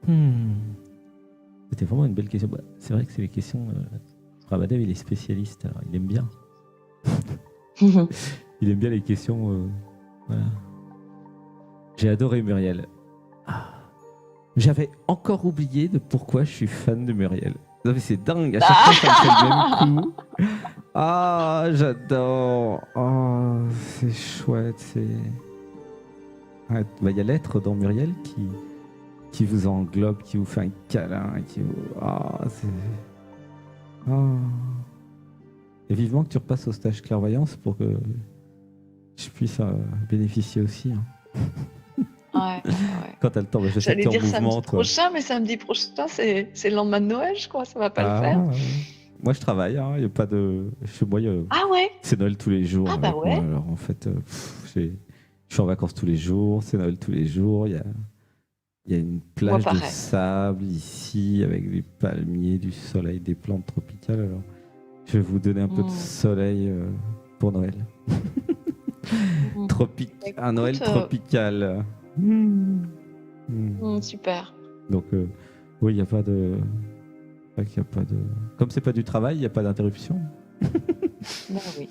Hmm. C'était vraiment une belle question. Bah, c'est vrai que c'est les questions. Rabadev, il est spécialiste, alors il aime bien. Il aime bien les questions. Voilà. J'ai adoré Muriel. Ah. J'avais encore oublié de pourquoi je suis fan de Muriel. Non, mais c'est dingue, à chaque fois ça me fait le même coup. Ah, j'adore. Oh, c'est chouette. C'est. Ouais, bah, y a l'être dans Muriel qui vous englobe, qui vous fait un câlin, qui vous. Ah, c'est. Ah. Et vivement que tu repasses au stage clairvoyance pour que je puisse bénéficier aussi. Hein. Ouais, ouais. Quand t'as le temps, bah, je sais que J'allais tu es en dire samedi mouvement, toi. prochain, mais samedi prochain, c'est le lendemain de Noël, je crois, ça va pas le faire. Ah, moi je travaille, hein, y a pas de. Chez moi, Ah ouais? c'est Noël tous les jours Ah bah avec moi. ouais. Alors en fait, je suis en vacances tous les jours, c'est Noël tous les jours. Il y a une Moi plage de pareil. sable ici avec des palmiers, du soleil, des plantes tropicales. Alors je vais vous donner un peu de Hmm. soleil pour Noël. Hmm. Bah, Un Noël écoute, tropical. Mmh. Mmh. super. Donc, oui, il n'y a pas de. Y a pas de. Comme c'est pas du travail, il n'y a pas d'interruption. Bah oui.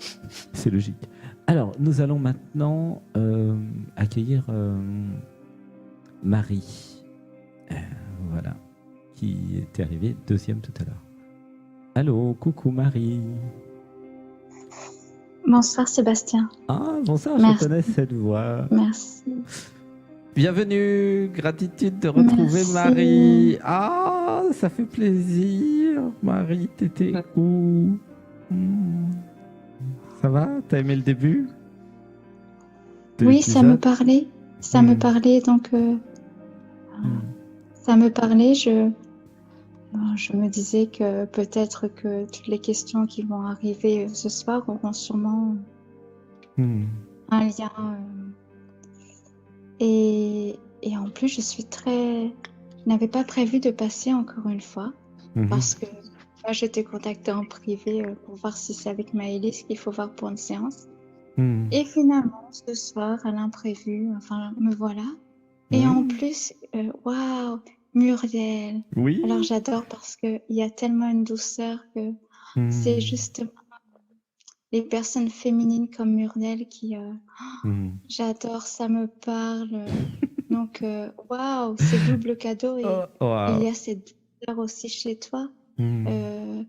C'est logique. Alors, nous allons maintenant accueillir Marie. Euh, voilà. Qui était arrivée deuxième tout à l'heure. Allô, coucou Marie. Bonsoir Sébastien. Ah, bonsoir, je Merci. connais cette voix. Merci. Bienvenue, gratitude de retrouver Merci. Marie. Ah, ça fait plaisir. Marie, t'étais où? Ça va? T'as aimé le début de Oui, ça me l'épisode? parlait. Ça me parlait, donc ça me parlait. Je me disais que peut-être que toutes les questions qui vont arriver ce soir auront sûrement un lien. Et en plus, je n'avais pas prévu de passer encore une fois parce que moi, je t'ai contacté en privé pour voir si c'est avec Maëlys qu'il faut voir pour une séance. Et finalement, ce soir, à l'imprévu, enfin, me voilà. Et en plus, waouh, Muriel. Oui. Alors j'adore parce qu'il y a tellement une douceur que c'est juste les personnes féminines comme Muriel qui, j'adore, ça me parle. Donc, waouh, c'est double cadeau et Oh, wow. il y a cette douceur aussi chez toi. Il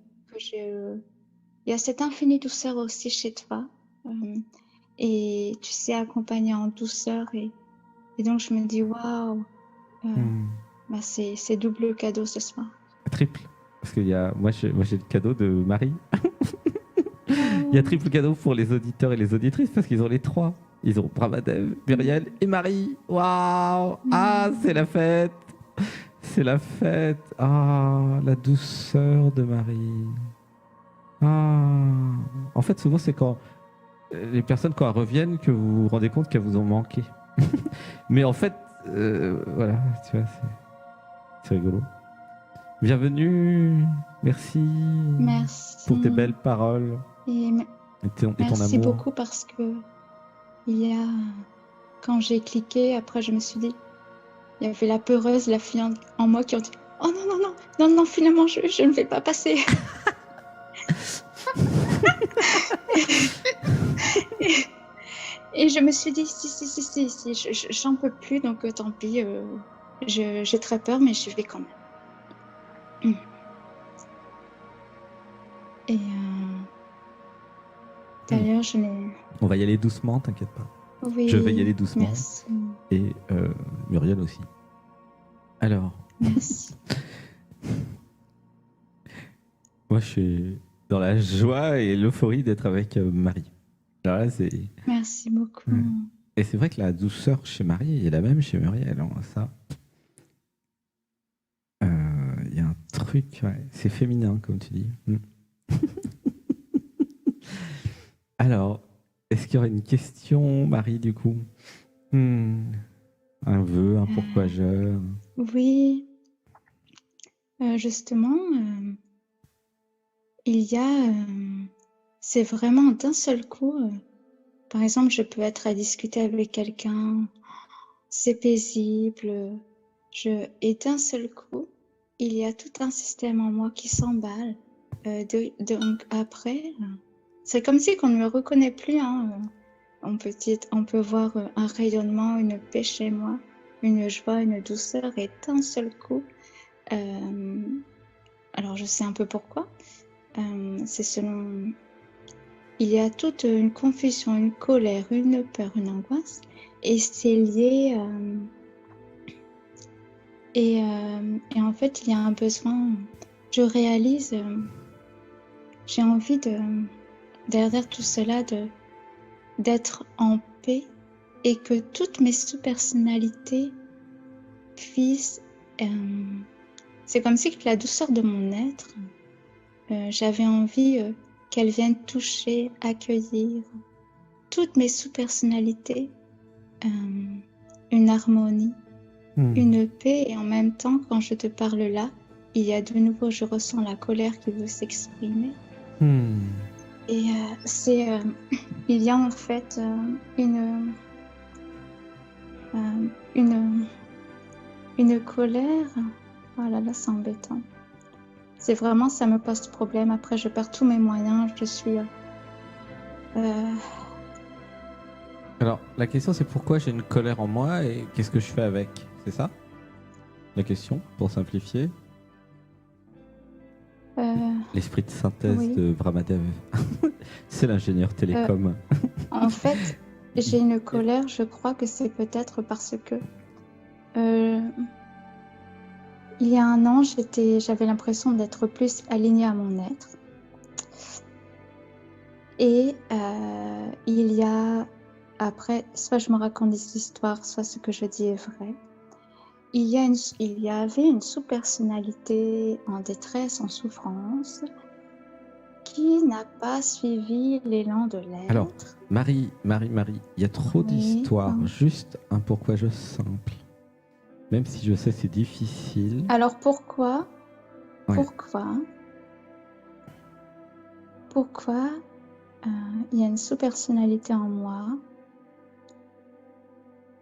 y a cette infinie douceur aussi chez toi. Et tu sais accompagner en douceur et donc je me dis waouh, bah c'est double cadeau ce soir. Triple. Parce que moi j'ai le cadeau de Marie. Il y a triple cadeau pour les auditeurs et les auditrices parce qu'ils ont les trois. Ils ont Bramadev, Muriel et Marie. Waouh! Ah, c'est la fête! C'est la fête! Ah, la douceur de Marie. Ah. En fait, souvent, c'est quand les personnes, quand elles reviennent, que vous vous rendez compte qu'elles vous ont manqué. Mais en fait, voilà, tu vois, c'est rigolo. Bienvenue, merci. Merci. Pour tes belles paroles Et ton merci amour. beaucoup parce que quand j'ai cliqué, après je me suis dit, il y avait la peureuse, la fille en moi qui ont dit oh non, non, non, non, non, finalement je ne vais pas passer. Et je me suis dit si, j'en peux plus, donc tant pis, j'ai très peur, mais je vais quand même. Et d'ailleurs, on va y aller doucement, t'inquiète pas. Oui, je vais y aller doucement. Merci. Et Muriel aussi. Alors. Merci. Moi, je suis dans la joie et l'euphorie d'être avec Marie. Alors là, Merci beaucoup. Ouais. Et c'est vrai que la douceur chez Marie est la même chez Muriel. Hein, ça. Il y a un truc, ouais, c'est féminin, comme tu dis. Alors, est-ce qu'il y aurait une question, Marie, du coup? Un vœu, un pourquoi je... Oui. Justement, il y a... c'est vraiment d'un seul coup. Par exemple, je peux être à discuter avec quelqu'un, c'est paisible. Et d'un seul coup, il y a tout un système en moi qui s'emballe. Donc après, c'est comme si qu'on ne me reconnaît plus. Hein. On peut voir un rayonnement, une paix chez moi, une joie, une douceur, et d'un seul coup, alors je sais un peu pourquoi, c'est selon... Il y a toute une confusion, une colère, une peur, une angoisse, et c'est lié... Et en fait, il y a un besoin, je réalise, j'ai envie derrière tout cela, d'être en paix et que toutes mes sous-personnalités puissent... c'est comme si que la douceur de mon être, j'avais envie qu'elle vienne toucher, accueillir toutes mes sous-personnalités, une harmonie, une paix, et en même temps, quand je te parle là, il y a de nouveau, je ressens la colère qui veut s'exprimer. Et il y a en fait une colère. Oh là là, c'est embêtant. C'est vraiment, ça me pose problème. Après, je perds tous mes moyens. Je suis... Alors, la question, c'est pourquoi j'ai une colère en moi et qu'est-ce que je fais avec? C'est ça la question, pour simplifier? L'esprit de synthèse oui. de Brahmadev. C'est l'ingénieur télécom. En fait, j'ai une colère, je crois que c'est peut-être parce que il y a un an, j'avais l'impression d'être plus alignée à mon être. Et il y a, après, soit je me raconte des histoires, soit ce que je dis est vrai. Il y avait une sous-personnalité en détresse, en souffrance, qui n'a pas suivi l'élan de l'être. Alors, Marie, il y a trop d'histoires. Juste un pourquoi je simple. Même si je sais c'est difficile. Alors pourquoi il y a une sous-personnalité en moi?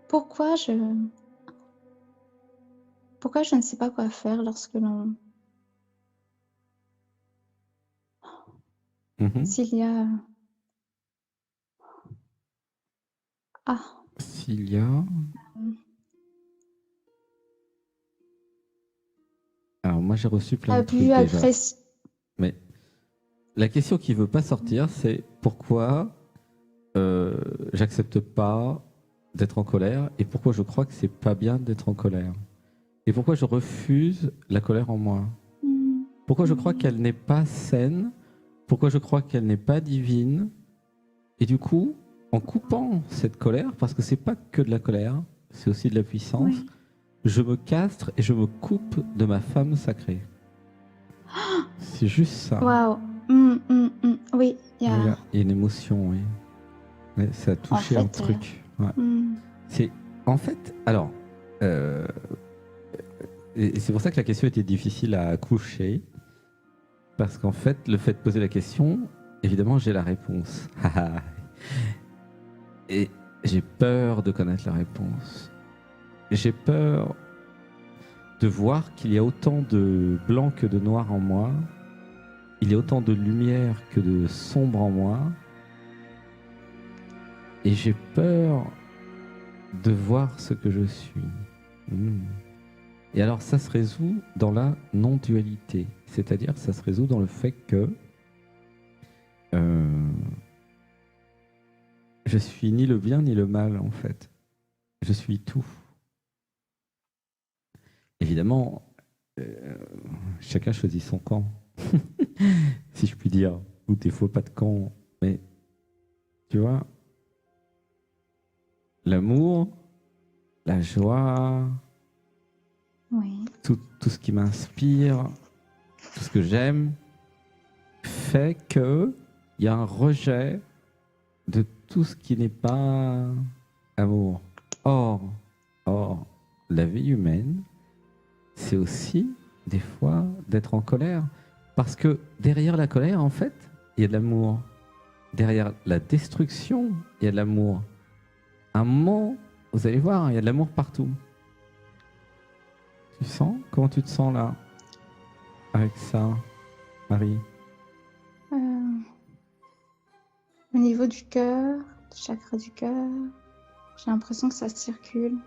Pourquoi je ne sais pas quoi faire lorsque l'on... S'il y a... S'il y a... Alors moi j'ai reçu plein de trucs déjà. Mais la question qui veut pas sortir, c'est pourquoi j'accepte pas d'être en colère et pourquoi je crois que c'est pas bien d'être en colère. Et pourquoi je refuse la colère en moi. Pourquoi je crois qu'elle n'est pas saine. Pourquoi je crois qu'elle n'est pas divine. Et du coup, en coupant cette colère, parce que c'est pas que de la colère, c'est aussi de la puissance, je me castre et je me coupe de ma femme sacrée. C'est juste ça. Waouh. Oui, il y a une émotion, oui. Ouais, ça a touché un truc. Ouais. C'est en fait, alors, et c'est pour ça que la question était difficile à coucher, parce qu'en fait, le fait de poser la question, évidemment, j'ai la réponse. Et j'ai peur de connaître la réponse. J'ai peur de voir qu'il y a autant de blanc que de noir en moi. Il y a autant de lumière que de sombre en moi. Et j'ai peur de voir ce que je suis. Et alors ça se résout dans la non-dualité. C'est-à-dire ça se résout dans le fait que je suis ni le bien ni le mal en fait. Je suis tout. Évidemment, chacun choisit son camp. Si je puis dire. Ou des fois pas de camp. Mais tu vois, l'amour, la joie, tout ce qui m'inspire, tout ce que j'aime, fait qu'il y a un rejet de tout ce qui n'est pas amour. Or, la vie humaine, c'est aussi des fois d'être en colère. Parce que derrière la colère, en fait, il y a de l'amour. Derrière la destruction, il y a de l'amour. À un moment, vous allez voir, il y a de l'amour partout. tu sens? Comment tu te sens là avec ça, Marie? Euh, Au niveau du cœur, du chakra du cœur, j'ai l'impression que ça circule.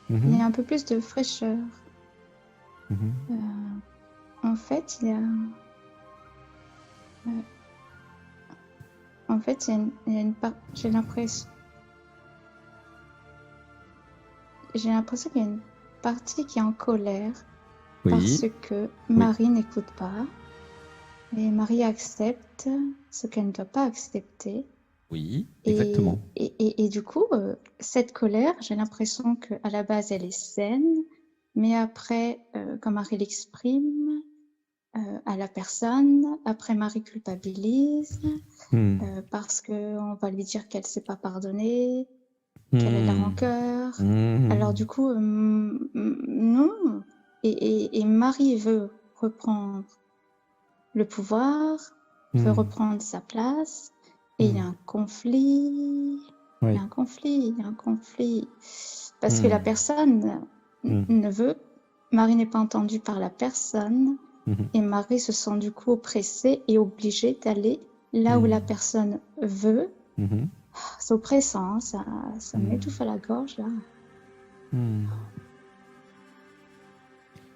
Il y a un peu plus de fraîcheur. En fait, il y a j'ai l'impression qu'il y a une partie qui est en colère parce que Marie n'écoute pas et Marie accepte ce qu'elle ne doit pas accepter. Oui, exactement. Et du coup, cette colère, j'ai l'impression qu'à la base, elle est saine, mais après, quand Marie l'exprime à la personne, après Marie culpabilise parce qu'on va lui dire qu'elle ne s'est pas pardonnée, qu'elle a de la rancœur. Alors du coup, non. Et Marie veut reprendre le pouvoir, veut reprendre sa place. Et il y a un conflit. Il y a un conflit. Parce que la personne ne veut. Marie n'est pas entendue par la personne. Et Marie se sent du coup oppressée et obligée d'aller là où la personne veut. C'est oppressant, hein, ça m'étouffe à la gorge là.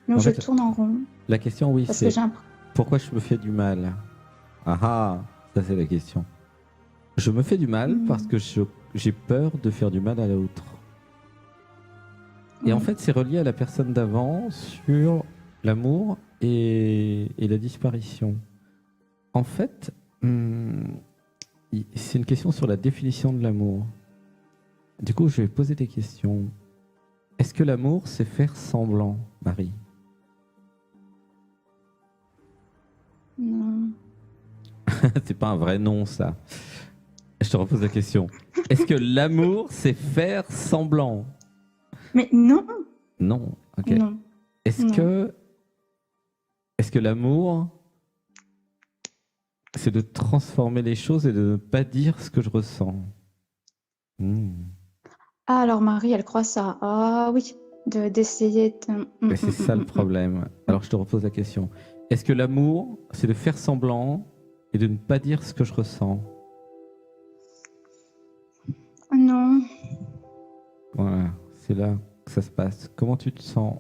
Donc je tourne en rond. La question, c'est pourquoi je me fais du mal? Ça c'est la question. Je me fais du mal parce que j'ai peur de faire du mal à l'autre. Et en fait, c'est relié à la personne d'avant sur l'amour et la disparition. En fait, c'est une question sur la définition de l'amour. Du coup, je vais poser des questions. Est-ce que l'amour, c'est faire semblant, Marie? Non. C'est pas un vrai non, ça. Je te repose la question. Est-ce que l'amour, c'est faire semblant? Mais non. Non, ok. Non. Est-ce que l'amour, c'est de transformer les choses et de ne pas dire ce que je ressens? Ah, alors Marie, elle croit ça. Ah oui, d'essayer de... Mais c'est ça le problème. Alors je te repose la question. Est-ce que l'amour, c'est de faire semblant et de ne pas dire ce que je ressens? Non. Voilà, c'est là que ça se passe. Comment tu te sens?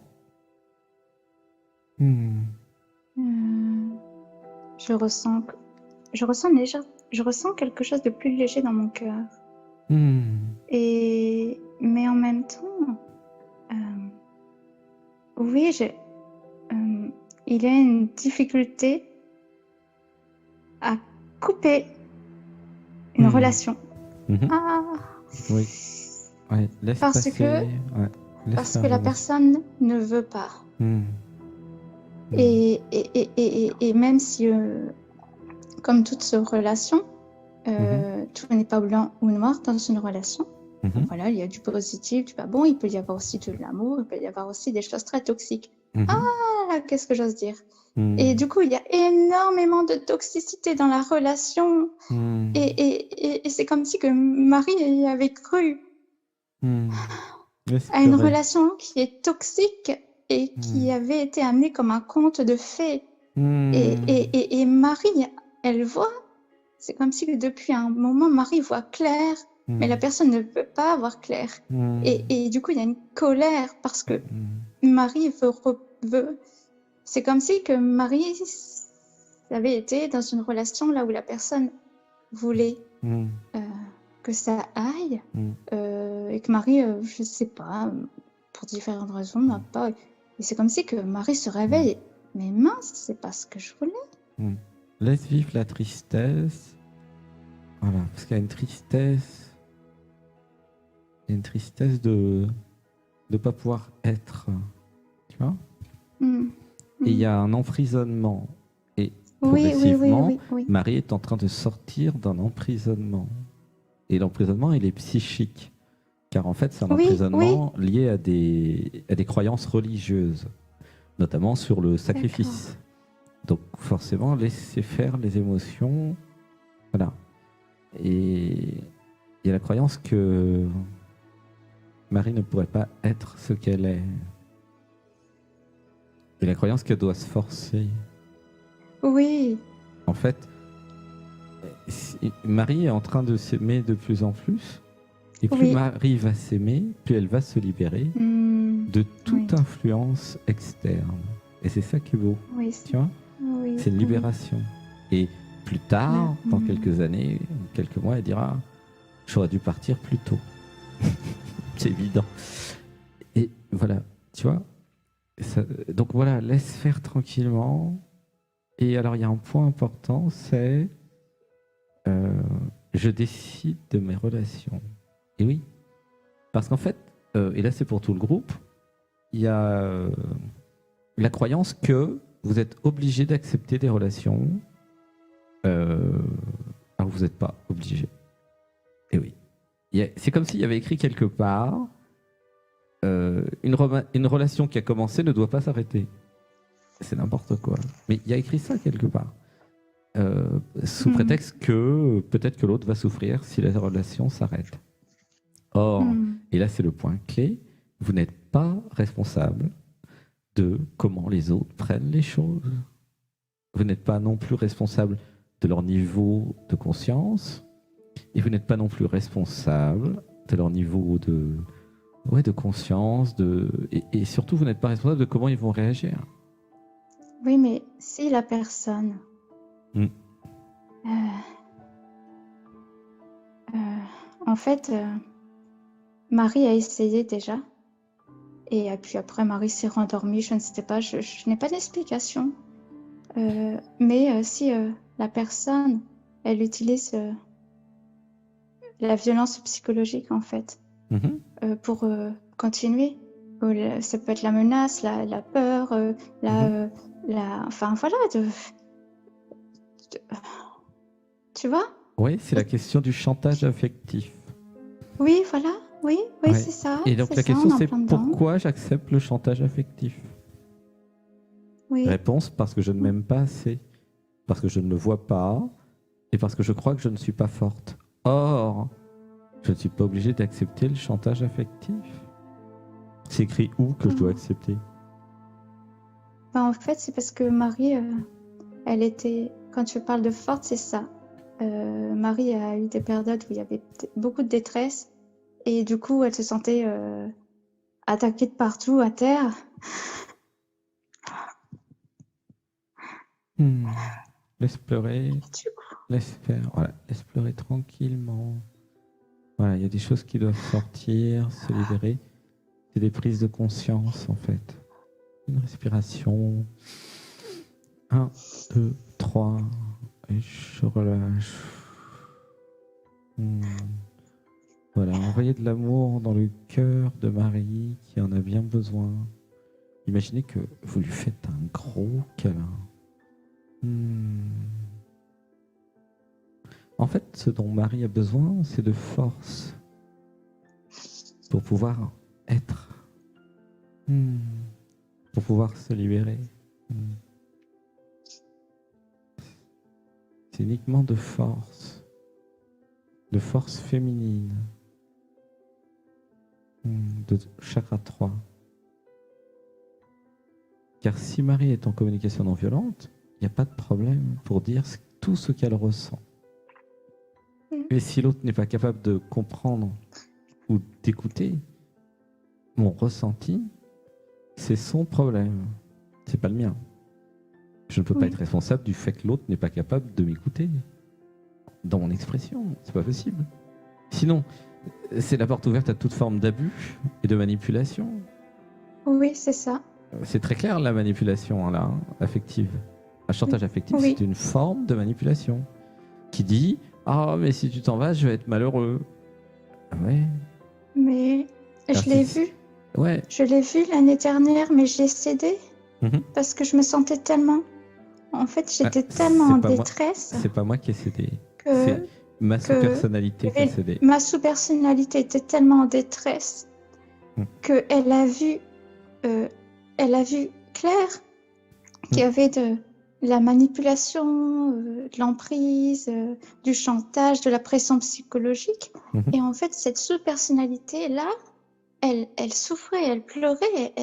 Je ressens quelque chose de plus léger dans mon cœur. Mais en même temps, oui, il y a une difficulté à couper une relation. Oui. Ouais, laisse parce passer. Parce que la personne ne veut pas. Et même si, comme toute relation, tout n'est pas blanc ou noir dans une relation. Voilà, il y a du positif, du pas bon, il peut y avoir aussi de l'amour, il peut y avoir aussi des choses très toxiques. Qu'est-ce que j'ose dire? Et du coup, il y a énormément de toxicité dans la relation. Et c'est comme si que Marie avait cru à une relation qui est toxique et qui avait été amenée comme un conte de fées. Et Marie, elle voit, c'est comme si depuis un moment, Marie voit clair, mais la personne ne peut pas voir clair. Et du coup, il y a une colère parce que Marie veut. C'est comme si que Marie avait été dans une relation là où la personne voulait que ça aille et que Marie, je sais pas, pour différentes raisons, n'a pas. Et c'est comme si que Marie se réveille. Mais mince, c'est pas ce que je voulais. Laisse vivre la tristesse. Voilà, parce qu'il y a une tristesse. Il y a une tristesse de ne pas pouvoir être. Tu vois? Et il y a un emprisonnement. Et progressivement, oui. Marie est en train de sortir d'un emprisonnement. Et l'emprisonnement, il est psychique. Car en fait, c'est un emprisonnement lié à des croyances religieuses, notamment sur le sacrifice. Donc forcément, laisser faire les émotions. Voilà. Et il y a la croyance que Marie ne pourrait pas être ce qu'elle est. Et la croyance qu'elle doit se forcer. Oui, En fait, Marie est en train de s'aimer de plus en plus. Et plus Oui. Marie va s'aimer, plus elle va se libérer de toute oui. influence externe. Et c'est ça qui est beau, Oui, tu vois? oui, C'est une libération. Et plus tard, dans Mm. quelques années, quelques mois, elle dira j'aurais dû partir plus tôt. C'est évident. Et voilà, tu vois? Donc voilà, laisse faire tranquillement. Et alors, il y a un point important, c'est je décide de mes relations. Et oui, parce qu'en fait, et là c'est pour tout le groupe, il y a la croyance que vous êtes obligé d'accepter des relations alors vous n'êtes pas obligé. Et oui. C'est comme s'il y avait écrit quelque part une relation qui a commencé ne doit pas s'arrêter. C'est n'importe quoi. Mais il y a écrit ça quelque part. Sous prétexte que peut-être que l'autre va souffrir si la relation s'arrête. Or, et là c'est le point clé, vous n'êtes pas responsable de comment les autres prennent les choses. Vous n'êtes pas non plus responsable de leur niveau de conscience et vous n'êtes pas non plus responsable de leur niveau de conscience et surtout vous n'êtes pas responsable de comment ils vont réagir. Oui, mais si la personne en fait, Marie a essayé déjà. Et puis après, Marie s'est rendormie. Je ne sais pas, je n'ai pas d'explication. Mais si la personne, elle utilise la violence psychologique, en fait, pour continuer. Ça peut être la menace, la peur, enfin voilà, tu vois? Oui, c'est la question du chantage affectif. Oui, voilà, oui, Ouais. c'est ça. Et donc c'est la ça, question on est en c'est plein dedans. pourquoi j'accepte le chantage affectif? Oui, Réponse, parce que je ne m'aime pas assez, parce que je ne le vois pas et parce que je crois que je ne suis pas forte. Or, je ne suis pas obligé d'accepter le chantage affectif. C'est écrit où que je dois accepter? Ben, en fait, c'est parce que Marie, elle était, quand je parle de forte, c'est ça. Marie a eu des périodes où il y avait beaucoup de détresse et du coup, elle se sentait attaquée de partout à terre. Laisse pleurer, Du coup, laisse faire, voilà, laisse pleurer tranquillement. Voilà, il y a des choses qui doivent sortir, se libérer. C'est des prises de conscience en fait. Une respiration. 1, 2, 3. Et je relâche. Voilà, envoyez de l'amour dans le cœur de Marie qui en a bien besoin. Imaginez que vous lui faites un gros câlin. En fait, ce dont Marie a besoin, c'est de force pour pouvoir être, pour pouvoir se libérer. C'est uniquement de force féminine, de chakra 3. Car si Marie est en communication non violente, il n'y a pas de problème pour dire tout ce qu'elle ressent. Mais si l'autre n'est pas capable de comprendre ou d'écouter mon ressenti, c'est son problème, c'est pas le mien. Je ne peux pas être responsable du fait que l'autre n'est pas capable de m'écouter dans mon expression, c'est pas possible. Sinon, c'est la porte ouverte à toute forme d'abus et de manipulation. Oui, c'est ça. C'est très clair la manipulation là, affective. Un chantage affectif, c'est une forme de manipulation qui dit ah mais si tu t'en vas, je vais être malheureux. Ouais. Mais je l'ai vu. Ouais. Je l'ai vu l'année dernière, mais j'ai cédé parce que je me sentais tellement. En fait, j'étais tellement en détresse. C'est pas moi qui ai cédé. C'est ma sous-personnalité qui a cédé. Ma sous-personnalité était tellement en détresse qu'elle a vu, clair qu'il y avait de la manipulation, de l'emprise, du chantage, de la pression psychologique. Et en fait, cette sous-personnalité-là, elle souffrait, elle pleurait,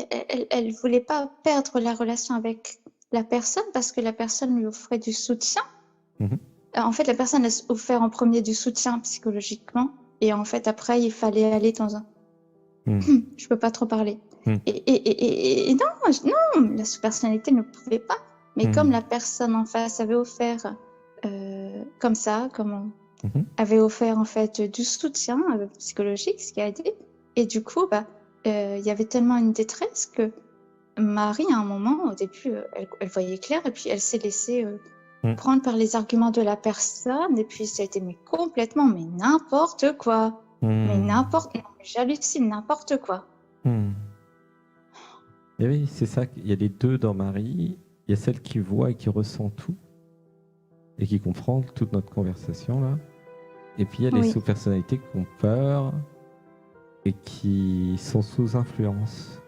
elle voulait pas perdre la relation avec la personne parce que la personne lui offrait du soutien. Mhm. En fait, la personne a offert en premier du soutien psychologiquement, et en fait, après, il fallait aller dans un... Mhm. Je peux pas trop parler. Mhm. Et non, non, la sous-personnalité ne pouvait pas. Mais Mhm. comme la personne en face avait offert comme ça, Mhm. avait offert en fait du soutien psychologique, ce qui a aidé. Et du coup, il y avait tellement une détresse que Marie, à un moment, au début, elle voyait clair et puis elle s'est laissée prendre par les arguments de la personne. Et puis ça a été mais complètement, mais n'importe quoi. Mais n'importe, non, j'hallucine, n'importe quoi. Et oui, c'est ça. Il y a les deux dans Marie. Il y a celle qui voit et qui ressent tout et qui comprend toute notre conversation là. Et puis il y a les Oui. sous-personnalités qui ont peur et qui sont sous influence.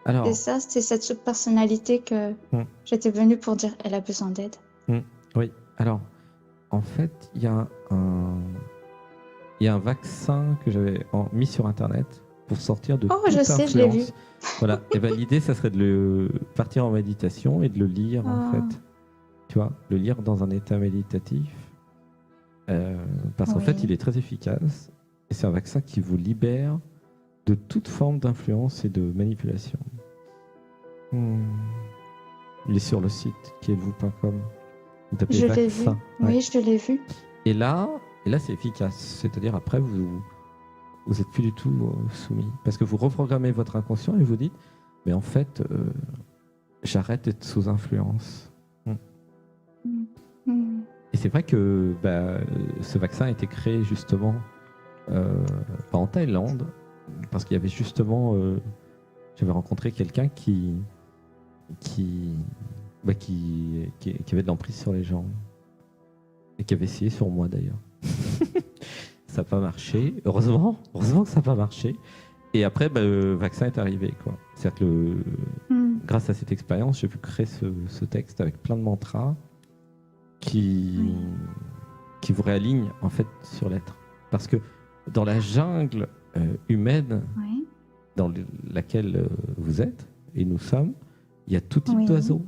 Alors, Et ça, c'est cette sous-personnalité que j'étais venue pour dire elle a besoin d'aide. oui. Alors, en fait, il y a un vaccin que j'avais mis sur Internet pour sortir de toute je sais, influence. je l'ai vu. Voilà. Et ben l'idée, ça serait de le partir en méditation et de le lire en fait. Tu vois, le lire dans un état méditatif. Parce qu'en fait, il est très efficace. Et c'est un vaccin qui vous libère de toute forme d'influence et de manipulation. Il est sur le site kiesvous.com. Vous tapez Je l'ai vaccin. vu. Oui, je l'ai vu. Et là c'est efficace. C'est-à-dire après, vous êtes plus du tout soumis. Parce que vous reprogrammez votre inconscient et vous dites, mais en fait, j'arrête d'être sous influence. Et c'est vrai que ce vaccin a été créé justement pas en Thaïlande, parce qu'il y avait justement... j'avais rencontré quelqu'un qui avait de l'emprise sur les gens. Et qui avait essayé sur moi d'ailleurs. Ça n'a pas marché. Heureusement que ça n'a pas marché. Et après, le vaccin est arrivé, quoi. C'est-à-dire que grâce à cette expérience, j'ai pu créer ce texte avec plein de mantras qui vous réalignent en fait sur l'être. Parce que dans la jungle humaine dans laquelle vous êtes et nous sommes, il y a tout type d'oiseaux.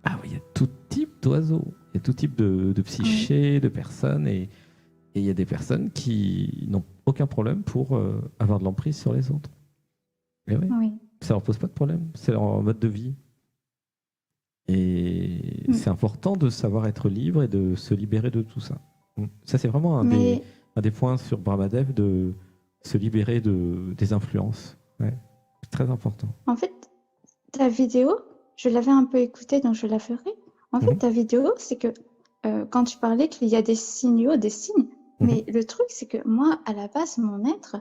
Ah oui, il y a tout type d'oiseaux. Il y a tout type de psyché, de personnes. Et il y a des personnes qui n'ont aucun problème pour avoir de l'emprise sur les autres. Et ça leur pose pas de problème. C'est leur mode de vie. Et c'est important de savoir être libre et de se libérer de tout ça. Ça, c'est vraiment un des points sur Brahmadev, de se libérer des influences. Ouais. C'est très important. En fait, ta vidéo, je l'avais un peu écoutée, donc je la ferai. En fait, ta vidéo, c'est que quand tu parlais qu'il y a des signaux, des signes, mais le truc, c'est que moi, à la base, mon être,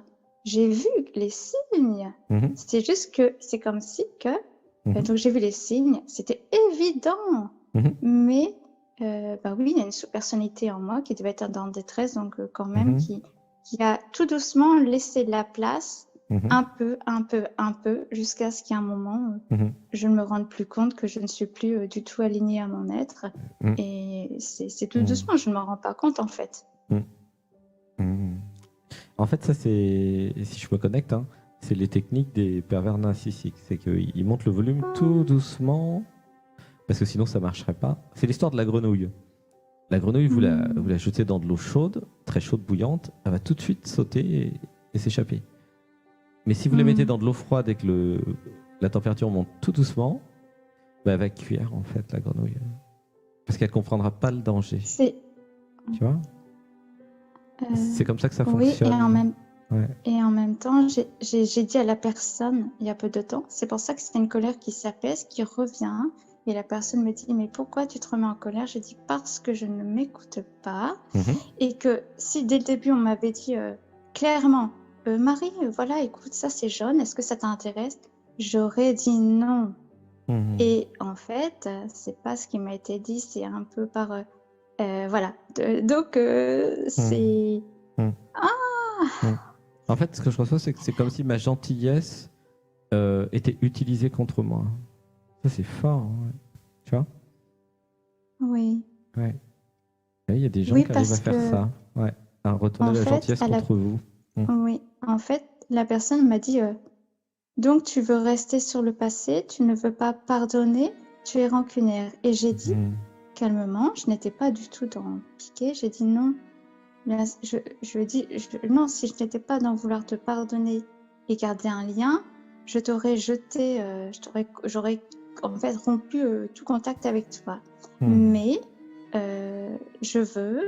j'ai vu les signes. C'est juste que c'est comme si que... donc j'ai vu les signes, c'était évident. Mais oui, il y a une sous-personnalité en moi qui devait être dans détresse, donc quand même, qui a tout doucement laissé la place, un peu, jusqu'à ce qu'il y ait un moment où je ne me rende plus compte que je ne suis plus du tout alignée à mon être. Et c'est tout doucement, je ne m'en rends pas compte en fait. En fait, ça c'est, si je me connecte, c'est les techniques des pervers narcissiques. C'est qu'ils montent le volume tout doucement, parce que sinon ça ne marcherait pas. C'est l'histoire de la grenouille. La grenouille, vous la jetez dans de l'eau chaude, très chaude, bouillante, elle va tout de suite sauter et s'échapper. Mais si vous la mettez dans de l'eau froide et que la température monte tout doucement, elle va cuire en fait, la grenouille. Parce qu'elle ne comprendra pas le danger. Tu vois ? C'est comme ça que ça fonctionne. Et en même temps, j'ai dit à la personne, il y a peu de temps, c'est pour ça que c'est une colère qui s'apaise, qui revient. Et la personne me dit, mais pourquoi tu te remets en colère? Je dis, parce que je ne m'écoute pas. Et que si dès le début, on m'avait dit clairement, Marie, voilà, écoute, ça c'est jaune, est-ce que ça t'intéresse? J'aurais dit non. Et en fait, c'est pas ce qui m'a été dit, c'est un peu par... voilà. Donc, c'est... En fait, ce que je reçois, c'est que c'est comme si ma gentillesse était utilisée contre moi. Ça, c'est fort. Tu vois? Oui. Ouais. Il y a des gens qui arrivent à faire ça. Ouais. À retourner la gentillesse contre vous. Oui. En fait, la personne m'a dit donc tu veux rester sur le passé, tu ne veux pas pardonner, tu es rancunière. Et j'ai dit calmement, je n'étais pas du tout dans piquer, j'ai dit non. Je dis non, si je n'étais pas dans vouloir te pardonner et garder un lien, je t'aurais jeté, j'aurais en fait rompu tout contact avec toi. Mais je veux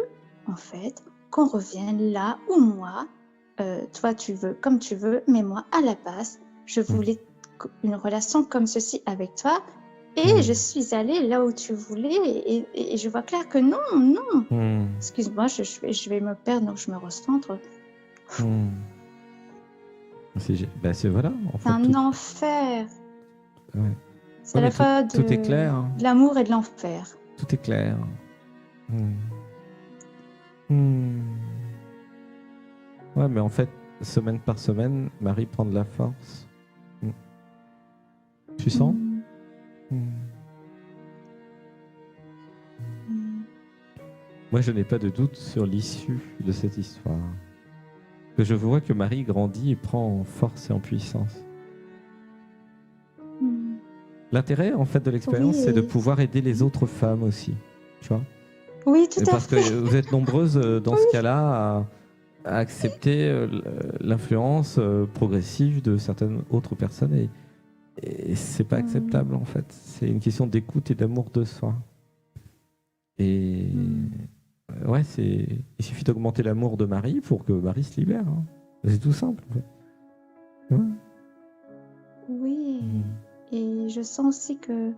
en fait qu'on revienne là où moi, toi tu veux comme tu veux, mais moi à la base, je voulais une relation comme ceci avec toi. Et je suis allée là où tu voulais et je vois clair que non. Excuse-moi, je vais me perdre, donc je me recentre. C'est voilà. En fait, C'est un enfer. Ouais. C'est à la fois tout est clair. de l'amour et de l'enfer. Tout est clair. Ouais, mais en fait, semaine par semaine, Marie prend de la force. Tu sens? Moi, je n'ai pas de doute sur l'issue de cette histoire. Que je vois que Marie grandit et prend en force et en puissance. L'intérêt, en fait, de l'expérience, c'est de pouvoir aider les autres femmes aussi. Tu vois? Oui, tout à fait. Parce que vous êtes nombreuses dans ce cas-là à accepter l'influence progressive de certaines autres personnes et c'est pas acceptable, en fait. C'est une question d'écoute et d'amour de soi. Et ouais, il suffit d'augmenter l'amour de Marie pour que Marie se libère. Hein. C'est tout simple, en fait. Ouais. Oui, et je sens aussi que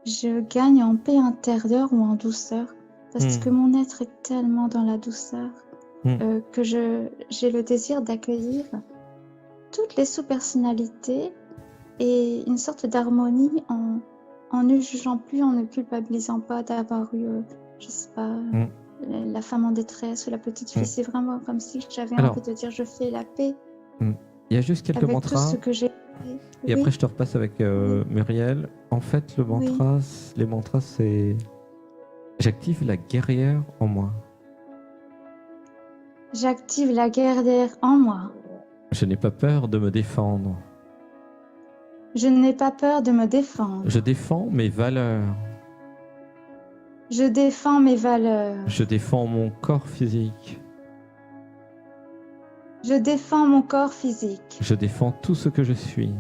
je gagne en paix intérieure ou en douceur, parce que mon être est tellement dans la douceur que j'ai le désir d'accueillir toutes les sous-personnalités et une sorte d'harmonie en ne jugeant plus, en ne culpabilisant pas d'avoir eu, je sais pas, la femme en détresse ou la petite fille. C'est vraiment comme si j'avais envie de dire je fais la paix. Il y a juste quelques avec mantras. Tout ce que j'ai. Et après, je te repasse avec Muriel. En fait, les mantras, c'est j'active la guerrière en moi. J'active la guerrière en moi. Je n'ai pas peur de me défendre. Je n'ai pas peur de me défendre. Je défends mes valeurs. Je défends mes valeurs. Je défends mon corps physique. Je défends mon corps physique. Je défends tout ce que je suis.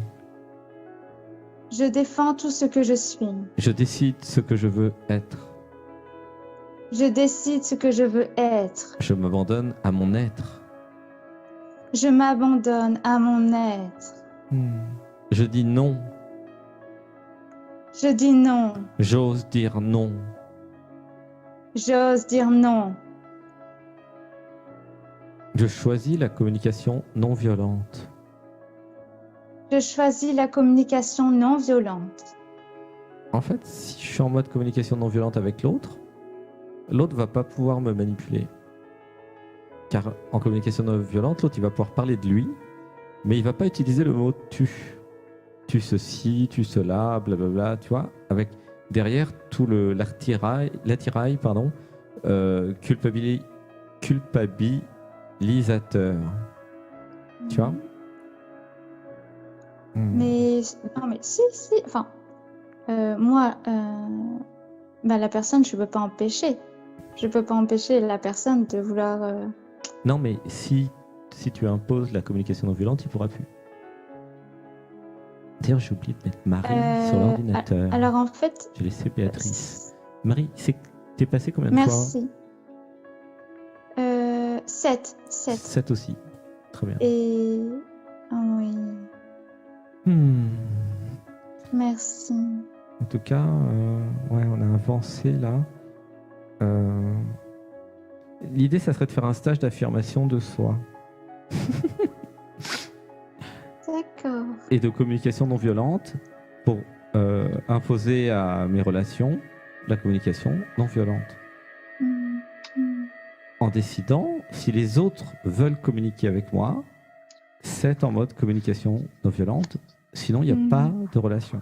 Je défends tout ce que je suis. Je décide ce que je veux être. Je décide ce que je veux être. Je m'abandonne à mon être. Je m'abandonne à mon être. Je dis non. Je dis non. J'ose dire non. J'ose dire non. Je choisis la communication non violente. Je choisis la communication non violente. En fait, si je suis en mode communication non violente avec l'autre, l'autre va pas pouvoir me manipuler. Car en communication non violente, l'autre il va pouvoir parler de lui, mais il va pas utiliser le mot tu. Tu ceci, tu cela, blablabla, tu vois, avec derrière tout l'attirail, culpabilisateur. Tu vois? Mais non, mais si, enfin, moi, la personne, je peux pas empêcher. Je peux pas empêcher la personne de vouloir. Non, mais si tu imposes la communication non violente, il pourra plus. D'ailleurs, j'ai oublié de mettre Marie sur l'ordinateur. Alors en fait. J'ai laissé Béatrice. Marie, t'es passé combien de fois? Merci. 7. 7 aussi. Très bien. Et. Oui. Merci. En tout cas, ouais, on a avancé là. L'idée, ça serait de faire un stage d'affirmation de soi. D'accord. Et de communication non violente pour imposer à mes relations la communication non violente. En décidant, si les autres veulent communiquer avec moi, c'est en mode communication non violente. Sinon, il n'y a pas de relation.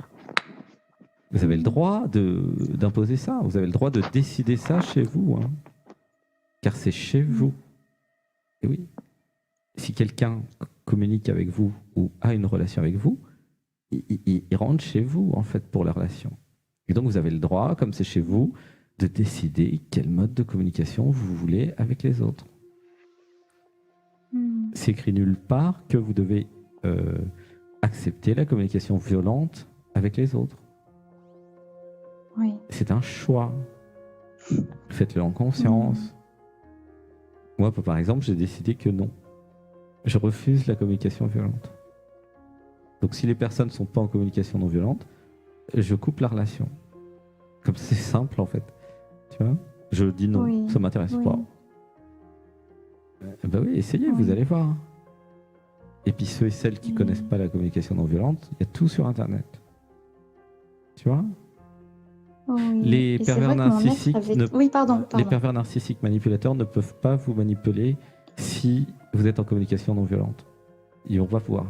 Vous avez le droit d'imposer ça. Vous avez le droit de décider ça chez vous. Hein. Car c'est chez vous. Et oui. Si quelqu'un communique avec vous ou a une relation avec vous, il rentre chez vous, en fait, pour la relation. Et donc, vous avez le droit, comme c'est chez vous, de décider quel mode de communication vous voulez avec les autres. C'est écrit nulle part que vous devez accepter la communication violente avec les autres. Oui. C'est un choix. Faites-le en conscience. Moi, par exemple, j'ai décidé que non. Je refuse la communication violente. Donc, si les personnes ne sont pas en communication non violente, je coupe la relation. Comme c'est simple, en fait. Tu vois ? Je dis non, ça ne m'intéresse pas. Ben oui, essayez, vous allez voir. Et puis ceux et celles qui ne connaissent pas la communication non violente, il y a tout sur Internet. Tu vois ? Les pervers narcissiques les pervers narcissiques manipulateurs ne peuvent pas vous manipuler si vous êtes en communication non violente. Ils vont pas pouvoir.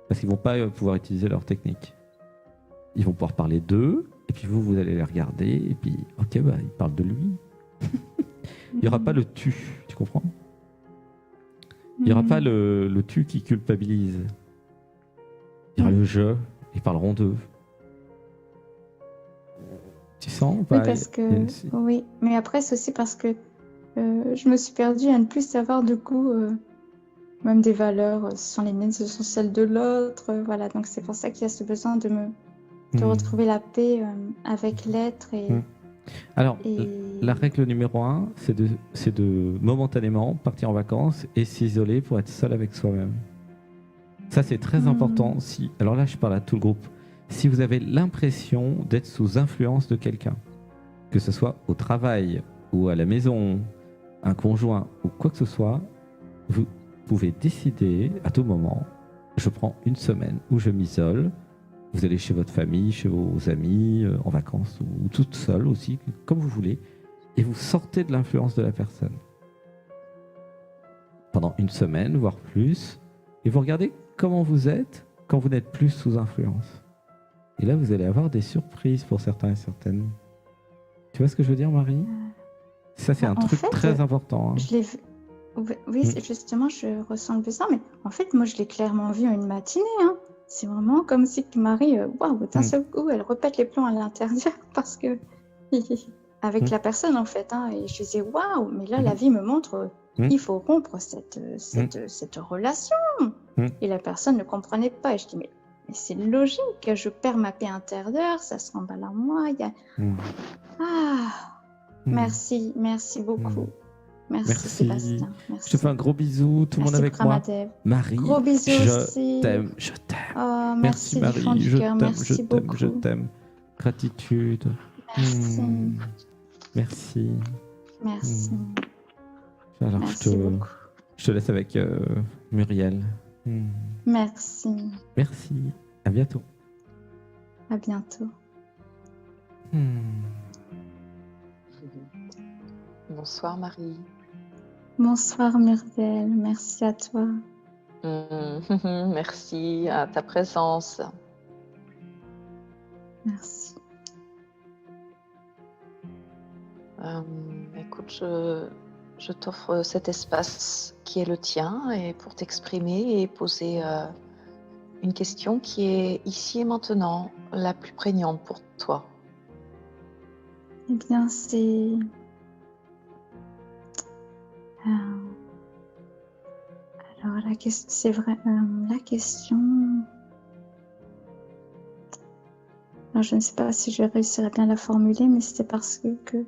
Parce qu'ils vont pas pouvoir utiliser leur technique. Ils vont pouvoir parler d'eux, et puis vous allez les regarder, et puis, ok, bah, ils parlent de lui. Il n'y aura pas le tu comprends ? Il n'y aura pas le tu qui culpabilise. Il y aura le je, ils parleront d'eux. Tu sens ? Oui, parce que... Oui, mais après, c'est aussi parce que je me suis perdue à ne plus savoir, du coup, même des valeurs, ce sont les miennes, ce sont celles de l'autre. Voilà, donc c'est pour ça qu'il y a ce besoin de retrouver la paix avec l'être. Alors, la règle numéro 1, c'est de momentanément partir en vacances et s'isoler pour être seul avec soi-même. Ça, c'est très important. Alors là, je parle à tout le groupe. Si vous avez l'impression d'être sous influence de quelqu'un, que ce soit au travail ou à la maison, un conjoint ou quoi que ce soit, vous pouvez décider à tout moment, je prends une semaine où je m'isole. Vous allez chez votre famille, chez vos amis, en vacances ou toute seule aussi, comme vous voulez, et vous sortez de l'influence de la personne. Pendant une semaine, voire plus, et vous regardez comment vous êtes quand vous n'êtes plus sous influence. Et là, vous allez avoir des surprises pour certains et certaines. Tu vois ce que je veux dire, Marie ? Ça, c'est un truc très important. Hein. Je l'ai vu. Oui, justement, je ressens le besoin, mais en fait, moi, je l'ai clairement vu en une matinée. Hein. C'est vraiment comme si Marie, waouh, d'un seul coup, elle repète les plombs à l'intérieur parce que avec la personne, en fait. Hein, et je disais, waouh, mais là, la vie me montre, il faut rompre cette relation. Et la personne ne comprenait pas. Et je dis, mais c'est logique, je perds ma paix intérieure, ça se remballe en moi. Merci beaucoup. Merci Sébastien. Merci. Je te fais un gros bisou, tout le monde avec moi. Marie, gros bisous je t'aime. Oh, merci Marie, je t'aime. Gratitude. Merci. Alors, je te laisse avec Muriel. Merci. À bientôt. À bientôt. Bonsoir Marie. Bonsoir Muriel, merci à toi. Merci à ta présence. Merci. Écoute, je t'offre cet espace qui est le tien et pour t'exprimer et poser une question qui est ici et maintenant la plus prégnante pour toi. Eh bien, c'est... Alors, la question, c'est vrai, la question... Alors, je ne sais pas si je réussirai bien à la formuler, mais c'est parce que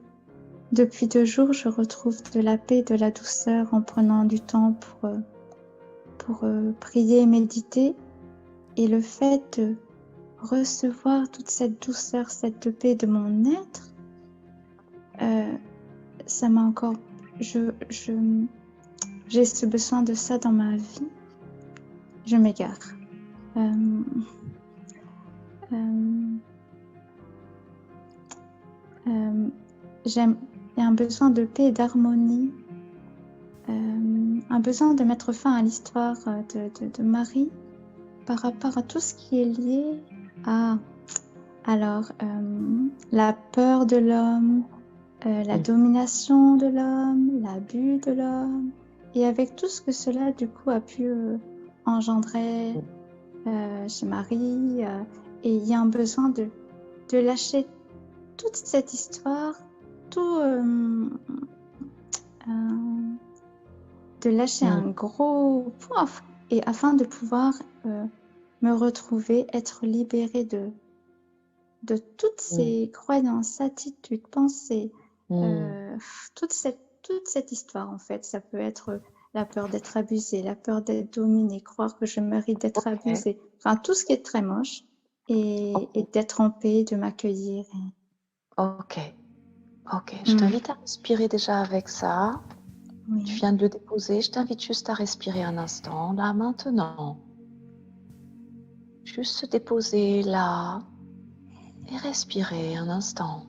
depuis 2 jours, je retrouve de la paix, de la douceur en prenant du temps pour prier et méditer. Et le fait de recevoir toute cette douceur, cette paix de mon être, ça m'a encore... J'ai ce besoin de ça dans ma vie. Je m'égare. Il y a un besoin de paix et d'harmonie, un besoin de mettre fin à l'histoire de Marie par rapport à tout ce qui est lié à la peur de l'homme, la domination de l'homme, l'abus de l'homme, et avec tout ce que cela du coup a pu engendrait chez Marie. Et il y a un besoin de lâcher toute cette histoire, de lâcher un gros poids, et afin de pouvoir me retrouver, être libérée de toutes ces croyances, attitudes, pensées, toute cette histoire en fait. Ça peut être la peur d'être abusée, la peur d'être dominée, croire que je mérite d'être abusée, enfin tout ce qui est très moche, et d'être en paix, de m'accueillir. Ok, je t'invite à respirer déjà avec ça. Oui. Tu viens de le déposer, je t'invite juste à respirer un instant, là, maintenant. Juste se déposer là et respirer un instant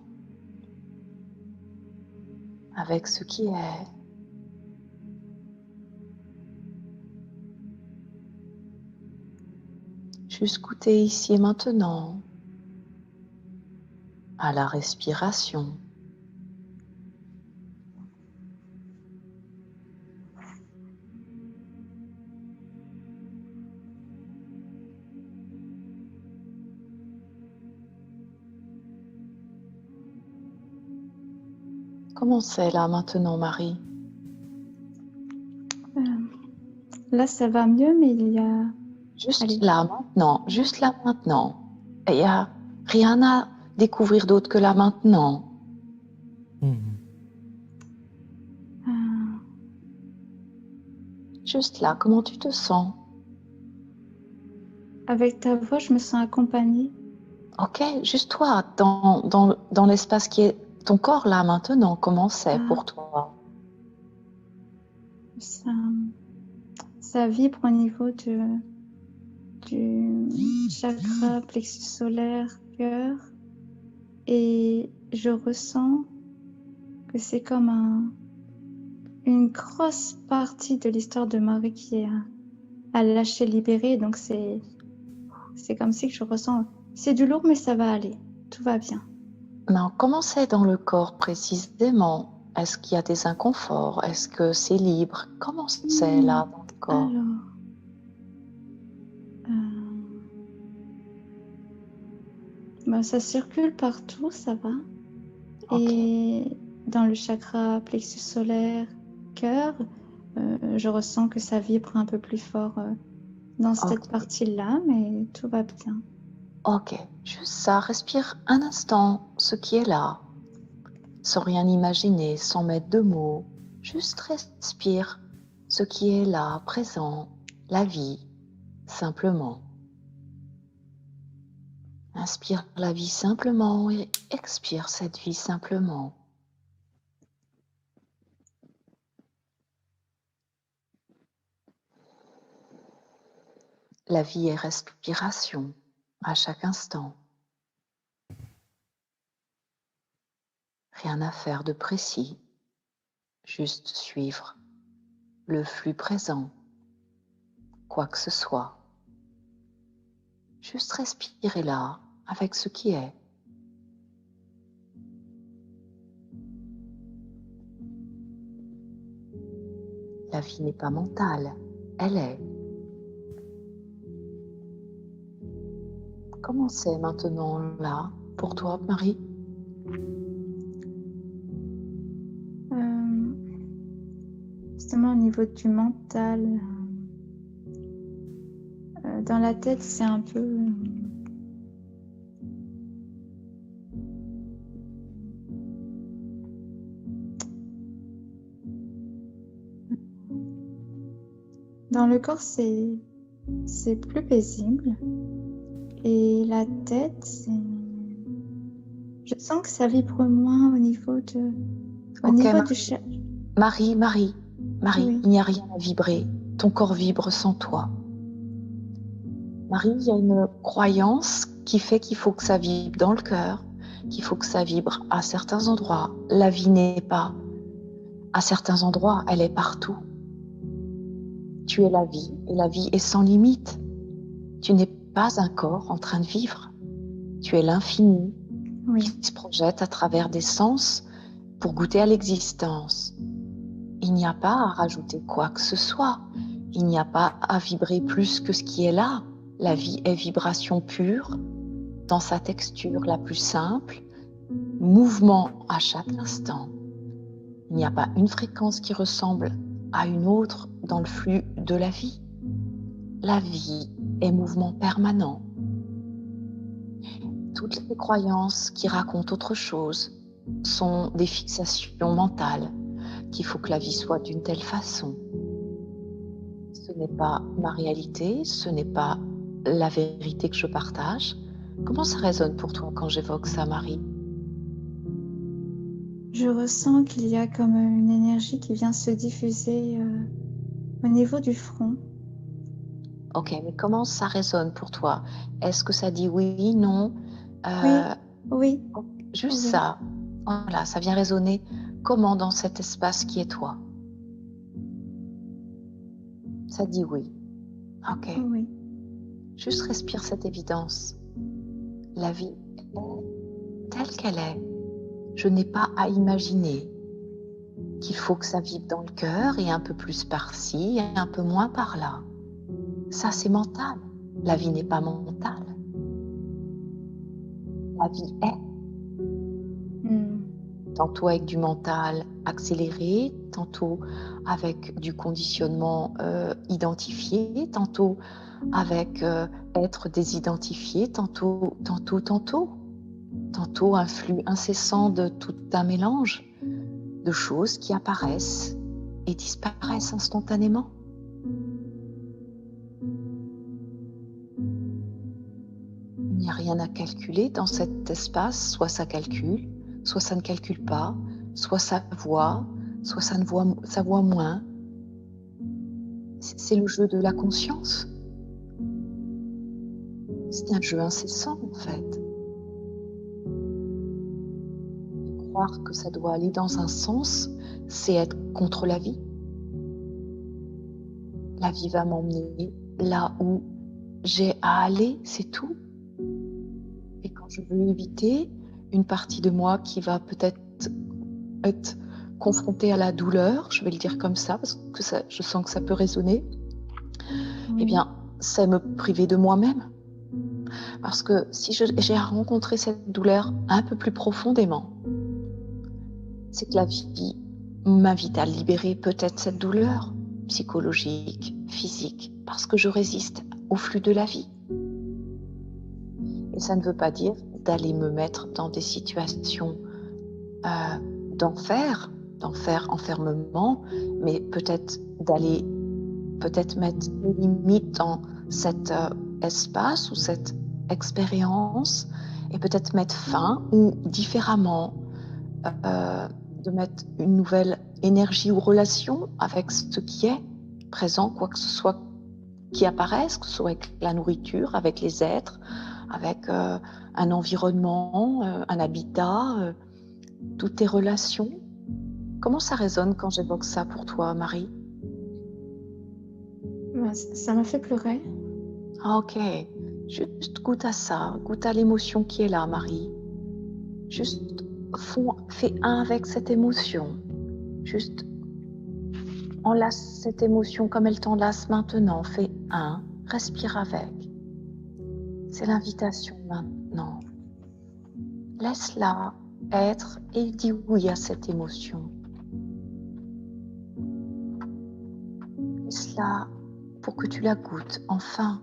avec ce qui est. Juste goûter ici et maintenant à la respiration. Comment c'est là maintenant, Marie? Là, ça va mieux, mais il y a... Juste Allez. là maintenant, juste là maintenant. Il n'y a rien à découvrir d'autre que là maintenant. Juste là, comment tu te sens? Avec ta voix, je me sens accompagnée. Ok, juste toi, dans l'espace qui est ton corps là maintenant, comment c'est pour toi? Ça vibre au niveau du chakra plexus solaire, cœur, et je ressens que c'est comme une grosse partie de l'histoire de Marie qui est à lâcher, libérer. Donc c'est comme si que je ressens, c'est du lourd, mais ça va aller, tout va bien. Non, comment c'est dans le corps précisément? Est-ce qu'il y a des inconforts? Est-ce que c'est libre? Comment c'est là dans le corps? Alors, ça circule partout, ça va. Et dans le chakra plexus solaire, cœur, je ressens que ça vibre un peu plus fort dans cette partie-là, mais tout va bien. Ok, juste ça, respire un instant ce qui est là, sans rien imaginer, sans mettre de mots, juste respire ce qui est là, présent, la vie, simplement. Inspire la vie simplement et expire cette vie simplement. La vie est respiration à chaque instant. Rien à faire de précis, juste suivre le flux présent, quoi que ce soit. Juste respirer là, avec ce qui est. La vie n'est pas mentale, elle est. Comment c'est maintenant là, pour toi, Marie? Justement au niveau du mental, dans la tête, c'est un peu... Dans le corps, c'est plus paisible. Et la tête, je sens que ça vibre moins au niveau de... Marie, Oui. Il n'y a rien à vibrer. Ton corps vibre sans toi. Marie, il y a une croyance qui fait qu'il faut que ça vibre dans le cœur, qu'il faut que ça vibre à certains endroits. La vie n'est pas à certains endroits, elle est partout. Tu es la vie et la vie est sans limite. Tu n'es pas un corps en train de vivre. Tu es l'infini qui se projette à travers des sens pour goûter à l'existence. Il n'y a pas à rajouter quoi que ce soit. Il n'y a pas à vibrer plus que ce qui est là. La vie est vibration pure, dans sa texture la plus simple, mouvement à chaque instant. Il n'y a pas une fréquence qui ressemble à une autre dans le flux de la vie. La vie est mouvement permanent. Toutes les croyances qui racontent autre chose sont des fixations mentales, qu'il faut que la vie soit d'une telle façon. Ce n'est pas ma réalité, ce n'est pas la vérité que je partage. Comment ça résonne pour toi quand j'évoque ça, Marie? Je ressens qu'il y a comme une énergie qui vient se diffuser au niveau du front. Ok, mais comment ça résonne pour toi? Est-ce que ça dit oui, non? Oui. Juste Oui. ça. Voilà, ça vient résonner comment dans cet espace qui est toi? Ça dit oui. Ok. Oui. Juste respire cette évidence. La vie est telle qu'elle est. Je n'ai pas à imaginer qu'il faut que ça vibre dans le cœur et un peu plus par-ci et un peu moins par-là. Ça, c'est mental. La vie n'est pas mentale. La vie est. Tantôt avec du mental accéléré, tantôt avec du conditionnement identifié, tantôt avec être désidentifié, tantôt un flux incessant de tout un mélange de choses qui apparaissent et disparaissent instantanément. Il n'y a rien à calculer dans cet espace, soit ça calcule, soit ça ne calcule pas, soit ça voit, soit ça voit moins. C'est le jeu de la conscience. C'est un jeu incessant en fait. Et croire que ça doit aller dans un sens, c'est être contre la vie. La vie va m'emmener là où j'ai à aller, c'est tout. Et quand je veux éviter une partie de moi qui va peut-être être confrontée à la douleur, je vais le dire comme ça, parce que je sens que ça peut résonner, eh bien, c'est me priver de moi-même. Parce que si j'ai à rencontrer cette douleur un peu plus profondément, c'est que la vie m'invite à libérer peut-être cette douleur psychologique, physique, parce que je résiste au flux de la vie. Et ça ne veut pas dire d'aller me mettre dans des situations d'enfer, enfermement, mais peut-être mettre des limites dans cet espace ou cette expérience et peut-être mettre fin ou différemment de mettre une nouvelle énergie ou relation avec ce qui est présent, quoi que ce soit qui apparaisse, que ce soit avec la nourriture, avec les êtres, avec un environnement, un habitat, toutes tes relations. Comment ça résonne quand j'évoque ça pour toi, Marie? Ça m'a fait pleurer. Ah, ok. Juste goûte à ça, goûte à l'émotion qui est là, Marie. Juste fais un avec cette émotion. Juste enlace cette émotion comme elle t'enlace maintenant. Fais un, respire avec. C'est l'invitation maintenant. Laisse-la être et dis oui à cette émotion. Laisse-la pour que tu la goûtes enfin.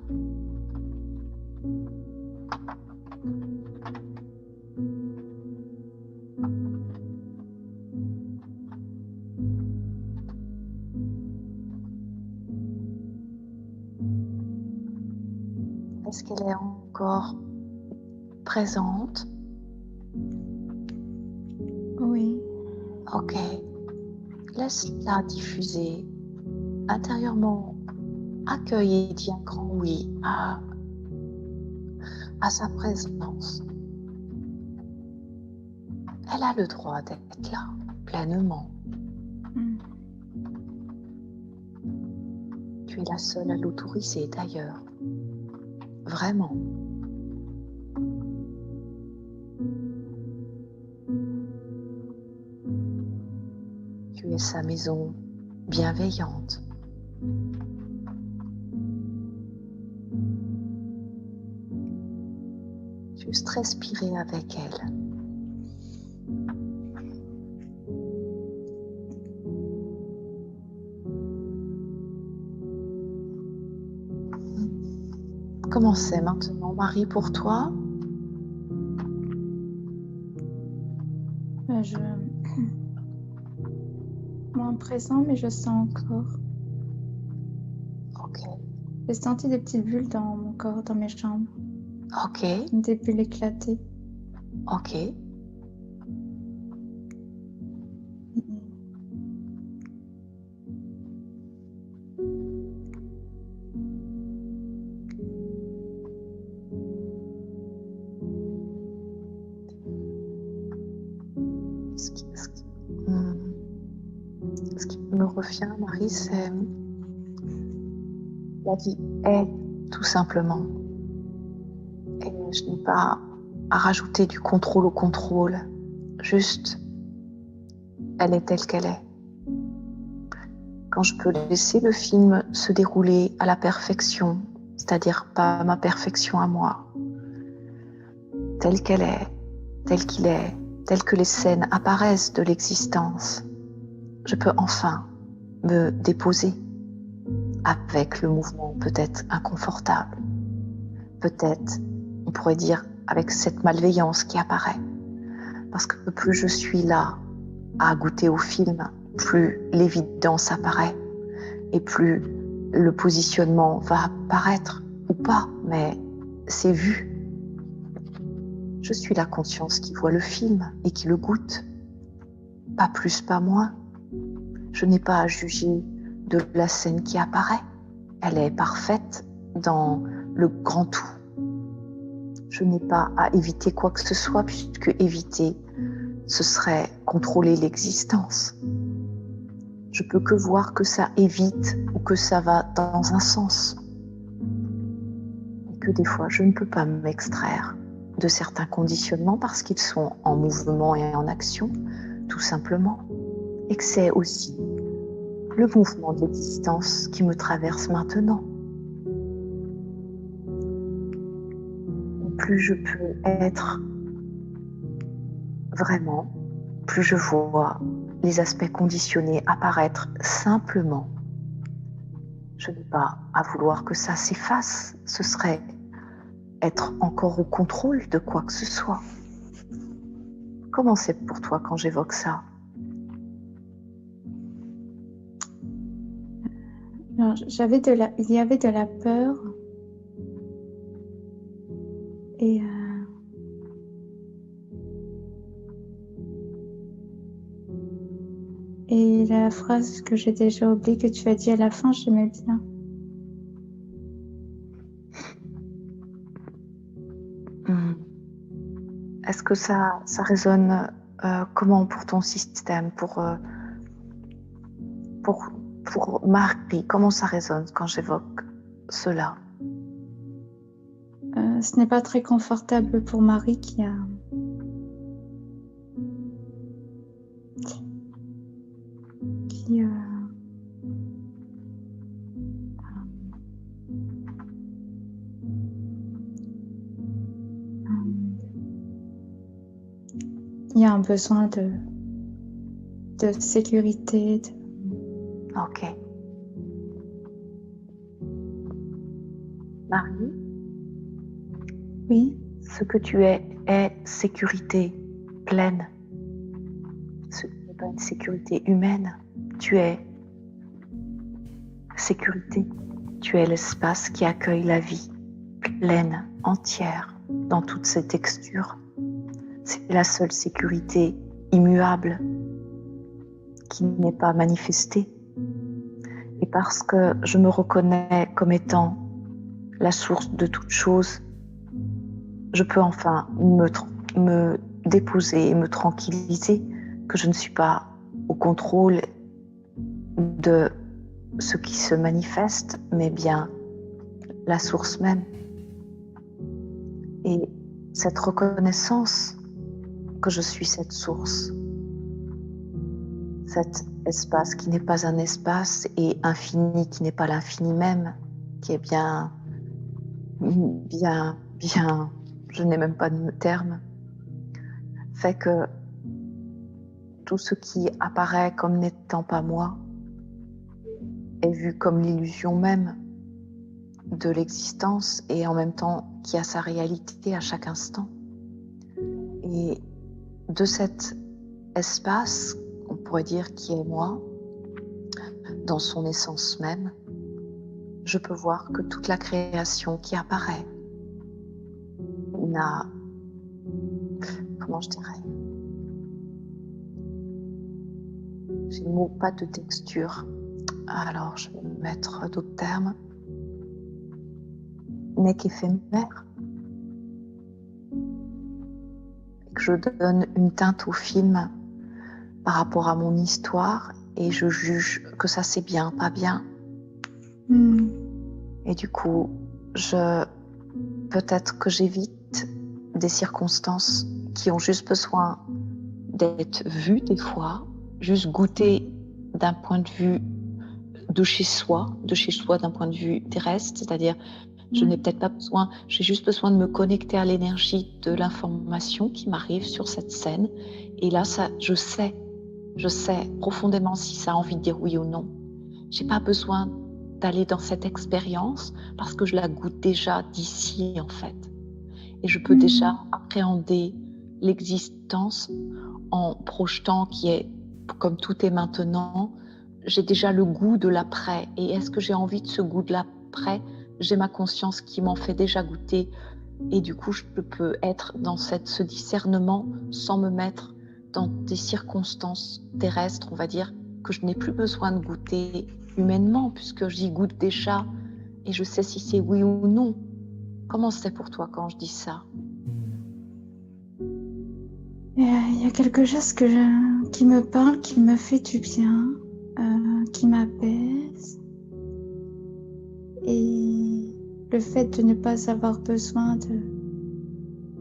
Est-ce qu'elle est encore présente? Oui. Ok. Laisse-la diffuser intérieurement. Accueille et dis un grand oui à sa présence. Elle a le droit d'être là, pleinement. Tu es la seule à l'autoriser d'ailleurs. Vraiment. Tu es sa maison bienveillante. juste respirer avec elle. Comment c'est maintenant, Marie, pour toi? Je... Moins présent, mais je sens encore. Ok. J'ai senti des petites bulles dans mon corps, dans mes jambes. Ok. Des bulles éclatées. Ok. Ce qui me revient, Marie, c'est la vie est tout simplement. Et je n'ai pas à rajouter du contrôle au contrôle. Juste, elle est telle qu'elle est. Quand je peux laisser le film se dérouler à la perfection, c'est-à-dire pas ma perfection à moi, telle qu'elle est, tel qu'il est, telles que les scènes apparaissent de l'existence, je peux enfin me déposer avec le mouvement peut-être inconfortable, peut-être, on pourrait dire, avec cette malveillance qui apparaît. Parce que plus je suis là à goûter au film, plus l'évidence apparaît et plus le positionnement va apparaître ou pas, mais c'est vu. Je suis la conscience qui voit le film et qui le goûte, pas plus, pas moins. Je n'ai pas à juger de la scène qui apparaît. Elle est parfaite dans le grand tout. Je n'ai pas à éviter quoi que ce soit, puisque éviter, ce serait contrôler l'existence. Je peux que voir que ça évite ou que ça va dans un sens. Et que des fois, je ne peux pas m'extraire de certains conditionnements parce qu'ils sont en mouvement et en action, tout simplement. Et que c'est aussi le mouvement de l'existence qui me traverse maintenant. Plus je peux être vraiment, plus je vois les aspects conditionnés apparaître simplement. Je n'ai pas à vouloir que ça s'efface, ce serait être encore au contrôle de quoi que ce soit. Comment c'est pour toi quand j'évoque ça? Alors, il y avait de la peur et la phrase que j'ai déjà oubliée que tu as dit à la fin, j'aimais bien. Est-ce que ça résonne comment pour ton système, pour Marie? Comment ça résonne quand j'évoque cela? Ce n'est pas très confortable pour Marie qui a... Il y a un besoin de sécurité. Ok. Marie? Oui. Ce que tu es sécurité pleine. Ce n'est pas une sécurité humaine. Tu es sécurité. Tu es l'espace qui accueille la vie pleine, entière, dans toutes ses textures. C'est la seule sécurité immuable qui n'est pas manifestée. Et parce que je me reconnais comme étant la source de toute chose, je peux enfin me déposer et me tranquilliser que je ne suis pas au contrôle de ce qui se manifeste, mais bien la source même. Et cette reconnaissance que je suis cette source, cet espace qui n'est pas un espace et infini qui n'est pas l'infini même, qui est bien, je n'ai même pas de terme, fait que tout ce qui apparaît comme n'étant pas moi est vu comme l'illusion même de l'existence et en même temps qui a sa réalité à chaque instant. Et de cet espace, on pourrait dire qui est moi, dans son essence même, je peux voir que toute la création qui apparaît n'a, comment je dirais, j'ai le mot pas de texture, alors je vais mettre d'autres termes, n'est qu'éphémère. Et que je donne une teinte au film par rapport à mon histoire et je juge que ça c'est bien, pas bien. Et du coup, peut-être que j'évite des circonstances qui ont juste besoin d'être vues des fois, juste goûter d'un point de vue de chez soi d'un point de vue terrestre, c'est-à-dire je n'ai peut-être pas besoin, j'ai juste besoin de me connecter à l'énergie de l'information qui m'arrive sur cette scène. Et là, ça, je sais profondément si ça a envie de dire oui ou non. J'ai pas besoin d'aller dans cette expérience parce que je la goûte déjà d'ici en fait. Et je peux déjà appréhender l'existence en projetant qui est, comme tout est maintenant, j'ai déjà le goût de l'après. Et est-ce que j'ai envie de ce goût de l'après? J'ai ma conscience qui m'en fait déjà goûter. Et du coup, je peux être dans ce discernement sans me mettre dans des circonstances terrestres, on va dire, que je n'ai plus besoin de goûter humainement, puisque j'y goûte déjà et je sais si c'est oui ou non. Comment c'est pour toi quand je dis ça? Il y a quelque chose qui me parle, qui me fait du bien, qui m'apaise. Et le fait de ne pas avoir besoin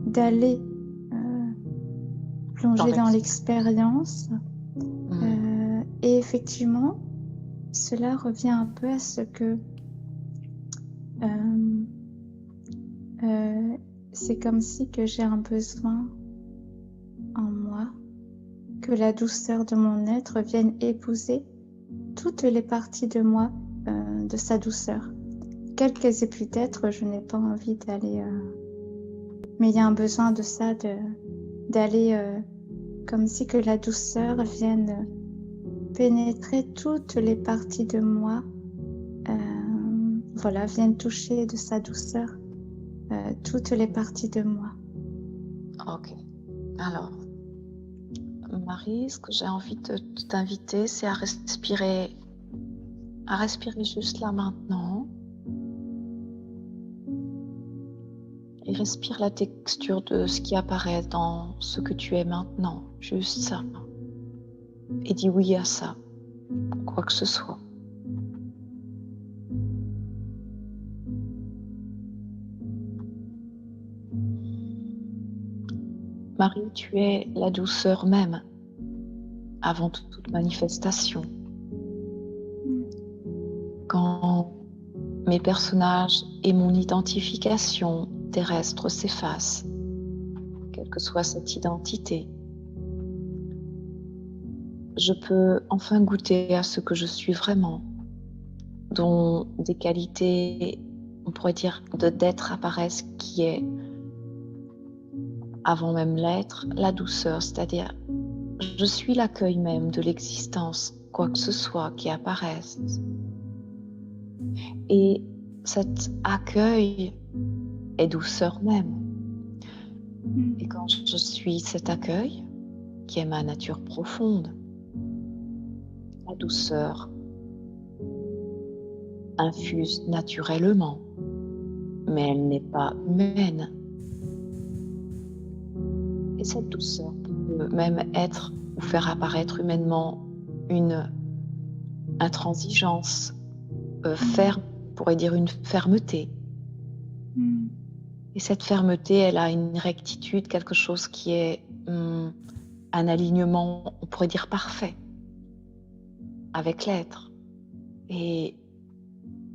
d'aller plonger dans l'expérience. Et effectivement, cela revient un peu à ce que c'est comme si que j'ai un besoin en moi, que la douceur de mon être vienne épouser toutes les parties de moi de sa douceur. Quelles qu'elles aient pu être, je n'ai pas envie d'aller... Mais il y a un besoin de ça, d'aller comme si que la douceur vienne pénétrer toutes les parties de moi, voilà, vienne toucher de sa douceur toutes les parties de moi. Ok. Alors, Marie, ce que j'ai envie de t'inviter, c'est à respirer juste là maintenant. Et respire la texture de ce qui apparaît dans ce que tu es maintenant, juste ça. Et dis oui à ça, quoi que ce soit. Marie, tu es la douceur même, avant toute manifestation. Quand mes personnages et mon identification terrestre s'effacent, quelle que soit cette identité, je peux enfin goûter à ce que je suis vraiment, dont des qualités, on pourrait dire, d'être apparaissent, qui est, avant même l'être, la douceur, c'est-à-dire je suis l'accueil même de l'existence, quoi que ce soit qui apparaisse. Et cet accueil est douceur même. Et quand je suis cet accueil, qui est ma nature profonde, la douceur infuse naturellement, mais elle n'est pas humaine. Et cette douceur peut même être ou faire apparaître humainement une intransigeance ferme, on pourrait dire une fermeté. Et cette fermeté, elle a une rectitude, quelque chose qui est un alignement, on pourrait dire parfait, avec l'être. Et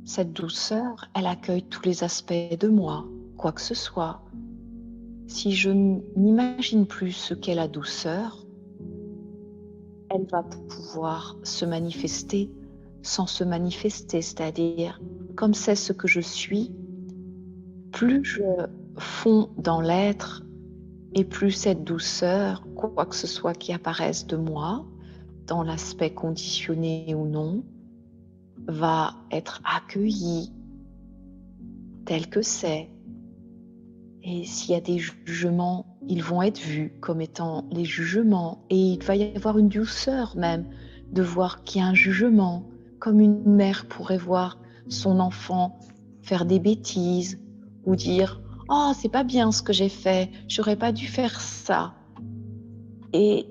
cette douceur, elle accueille tous les aspects de moi, quoi que ce soit. si je n'imagine plus ce qu'est la douceur, elle va pouvoir se manifester sans se manifester, c'est-à-dire comme c'est ce que je suis, plus je fonds dans l'être et plus cette douceur, quoi que ce soit qui apparaisse de moi, dans l'aspect conditionné ou non, va être accueillie tel que c'est. Et s'il y a des jugements, ils vont être vus comme étant les jugements. Et il va y avoir une douceur même de voir qu'il y a un jugement, comme une mère pourrait voir son enfant faire des bêtises ou dire « Oh, c'est pas bien ce que j'ai fait, j'aurais pas dû faire ça ». Et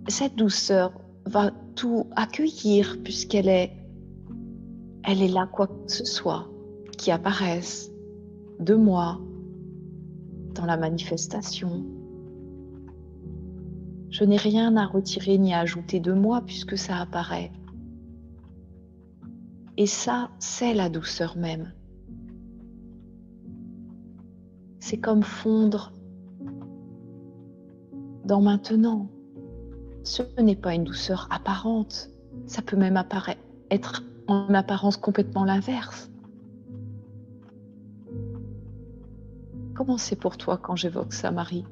cette douceur va tout accueillir puisqu'elle est là quoi que ce soit qui apparaisse de moi dans la manifestation. Je n'ai rien à retirer ni à ajouter de moi puisque ça apparaît. Et ça, c'est la douceur même. C'est comme fondre dans maintenant. Ce n'est pas une douceur apparente. Ça peut même être en apparence complètement l'inverse. Comment c'est pour toi quand j'évoque ça, Marie?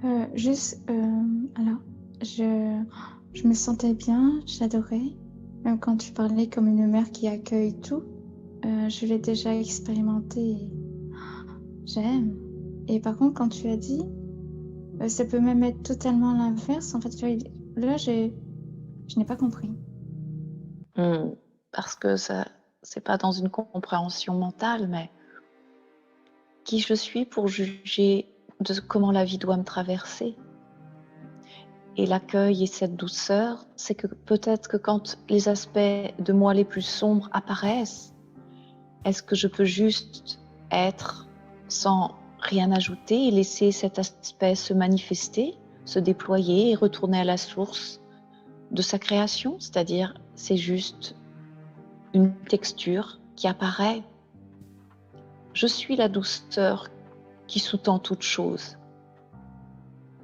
Alors, je me sentais bien, j'adorais. Même quand tu parlais comme une mère qui accueille tout, je l'ai déjà expérimenté. Et j'aime. Et par contre, quand tu as dit, ça peut même être totalement l'inverse. En fait, là, je n'ai pas compris. Parce que ça, c'est pas dans une compréhension mentale, mais qui je suis pour juger de comment la vie doit me traverser. Et l'accueil et cette douceur, c'est que peut-être que quand les aspects de moi les plus sombres apparaissent, est-ce que je peux juste être sans rien ajouter et laisser cet aspect se manifester, se déployer et retourner à la source de sa création? C'est-à-dire, c'est juste une texture qui apparaît. Je suis la douceur qui sous-tend toute chose,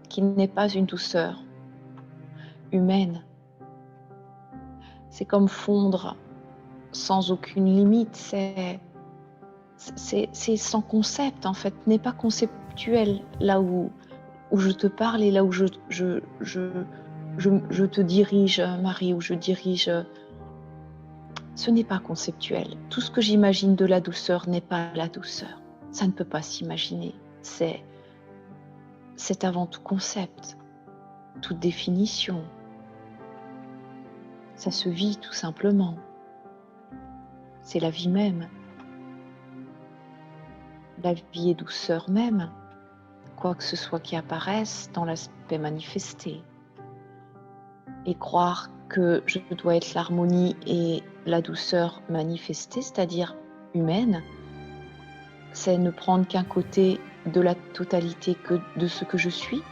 qui n'est pas une douceur humaine. C'est comme fondre sans aucune limite, c'est sans concept en fait, n'est pas conceptuel là où je te parle et là où je te dirige, Marie, où je dirige. Ce n'est pas conceptuel. Tout ce que j'imagine de la douceur n'est pas la douceur. Ça ne peut pas s'imaginer. C'est avant tout concept, toute définition. Ça se vit tout simplement. C'est la vie même. La vie est douceur même, quoi que ce soit qui apparaisse dans l'aspect manifesté. Et croire que je dois être l'harmonie et la douceur manifestée, c'est-à-dire humaine, c'est ne prendre qu'un côté de la totalité que de ce que je suis.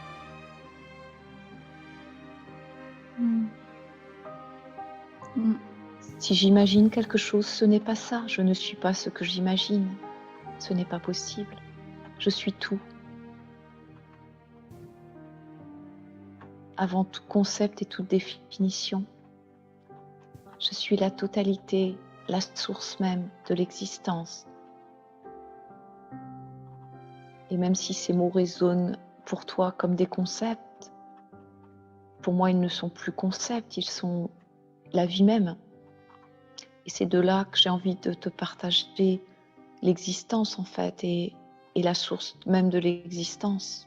Si j'imagine quelque chose, ce n'est pas ça. Je ne suis pas ce que j'imagine. Ce n'est pas possible. Je suis tout. Avant tout concept et toute définition. Je suis la totalité, la source même de l'existence. Et même si ces mots résonnent pour toi comme des concepts, pour moi ils ne sont plus concepts, ils sont la vie même. Et c'est de là que j'ai envie de te partager l'existence en fait et la source même de l'existence.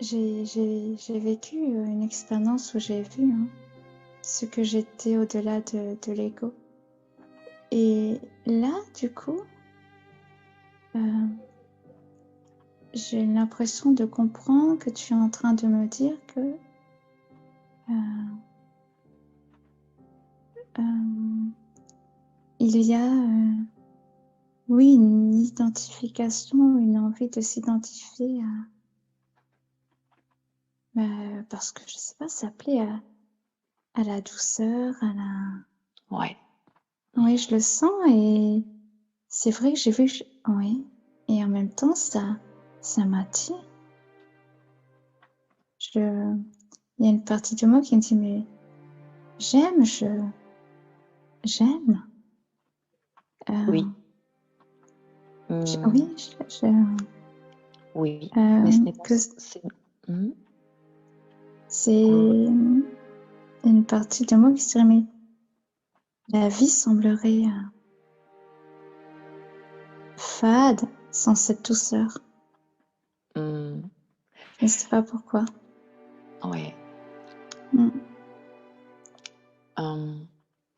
J'ai vécu une expérience où j'ai vu ce que j'étais au-delà de l'ego. Et là, du coup, j'ai l'impression de comprendre que tu es en train de me dire que il y a, oui, une identification, une envie de s'identifier parce que, je sais pas, s'appeler à la douceur, à la... Ouais. Oui, je le sens et c'est vrai que j'ai vu, oui, et en même temps, ça m'attire. Il y a une partie de moi qui me dit, mais j'aime, j'aime. Oui. Oui, Oui, mais ce n'est pas... que Hmm. c'est une partie de moi qui se dirait, mais la vie semblerait fade sans cette douceur. Hmm. Je ne sais pas pourquoi. Ouais. Mm.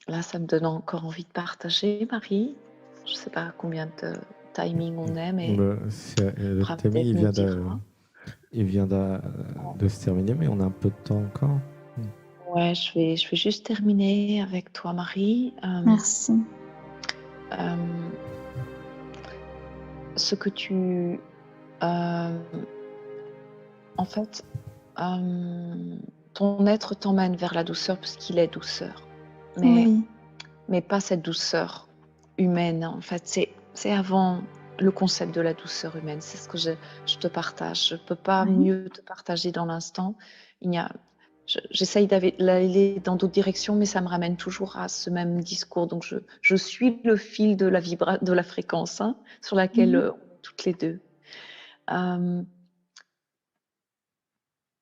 Là, ça me donne encore envie de partager, Marie. Je ne sais pas combien de timing on est, mais Le Bram timing, peut-être nous dira. il vient de se terminer, mais on a un peu de temps encore. Ouais, je vais juste terminer avec toi, Marie. Merci. Ce que tu... en fait, ton être t'emmène vers la douceur puisqu'il est douceur. Oui. Mais pas cette douceur humaine. En fait, c'est avant le concept de la douceur humaine. C'est ce que je te partage. Je ne peux pas Oui. mieux te partager dans l'instant. J'essaye d'aller dans d'autres directions, mais ça me ramène toujours à ce même discours. Donc, je suis le fil de la fréquence sur laquelle on est toutes les deux.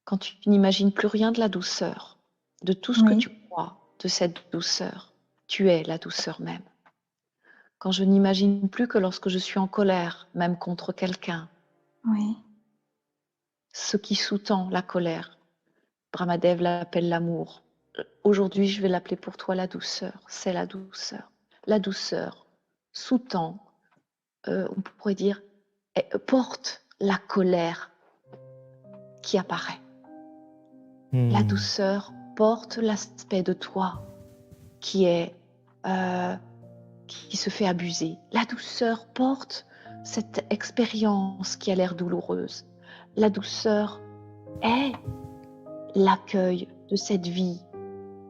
Quand tu n'imagines plus rien de la douceur, de tout ce que tu crois de cette douceur, tu es la douceur même. Quand je n'imagine plus que lorsque je suis en colère, même contre quelqu'un, ce qui sous-tend la colère, Brahmadev l'appelle l'amour. Aujourd'hui, je vais l'appeler pour toi la douceur. C'est la douceur. La douceur sous-tend, on pourrait dire, porte la colère qui apparaît. La douceur porte l'aspect de toi qui se fait abuser. La douceur porte cette expérience qui a l'air douloureuse. La douceur est l'accueil de cette vie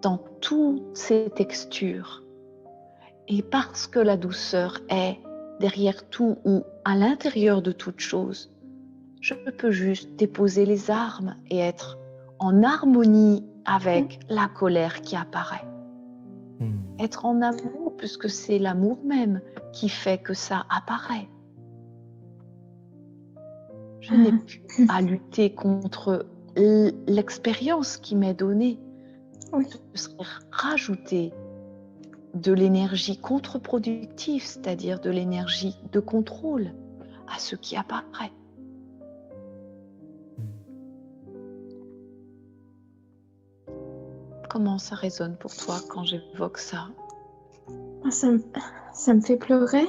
dans toutes ses textures. Et parce que la douceur est derrière tout ou à l'intérieur de toute chose, je peux juste déposer les armes et être en harmonie avec la colère qui apparaît. Être en amour, puisque c'est l'amour même qui fait que ça apparaît. Je n'ai plus à lutter contre l'expérience qui m'est donnée. Ce serait rajouter de l'énergie contre-productive, c'est-à-dire de l'énergie de contrôle à ce qui apparaît. Comment ça résonne pour toi quand j'évoque ça? Ça me fait pleurer.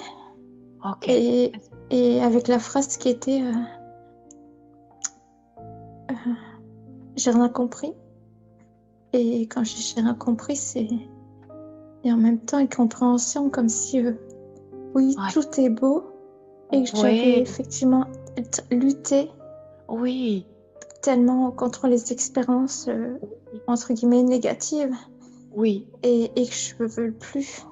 Ok. Et avec la phrase qui était j'ai rien compris. Et quand j'ai rien compris, c'est... Et en même temps, une compréhension comme si, tout est beau et que j'avais effectivement lutté tellement contre les expériences, entre guillemets, négatives. Oui. Et que je ne veux plus.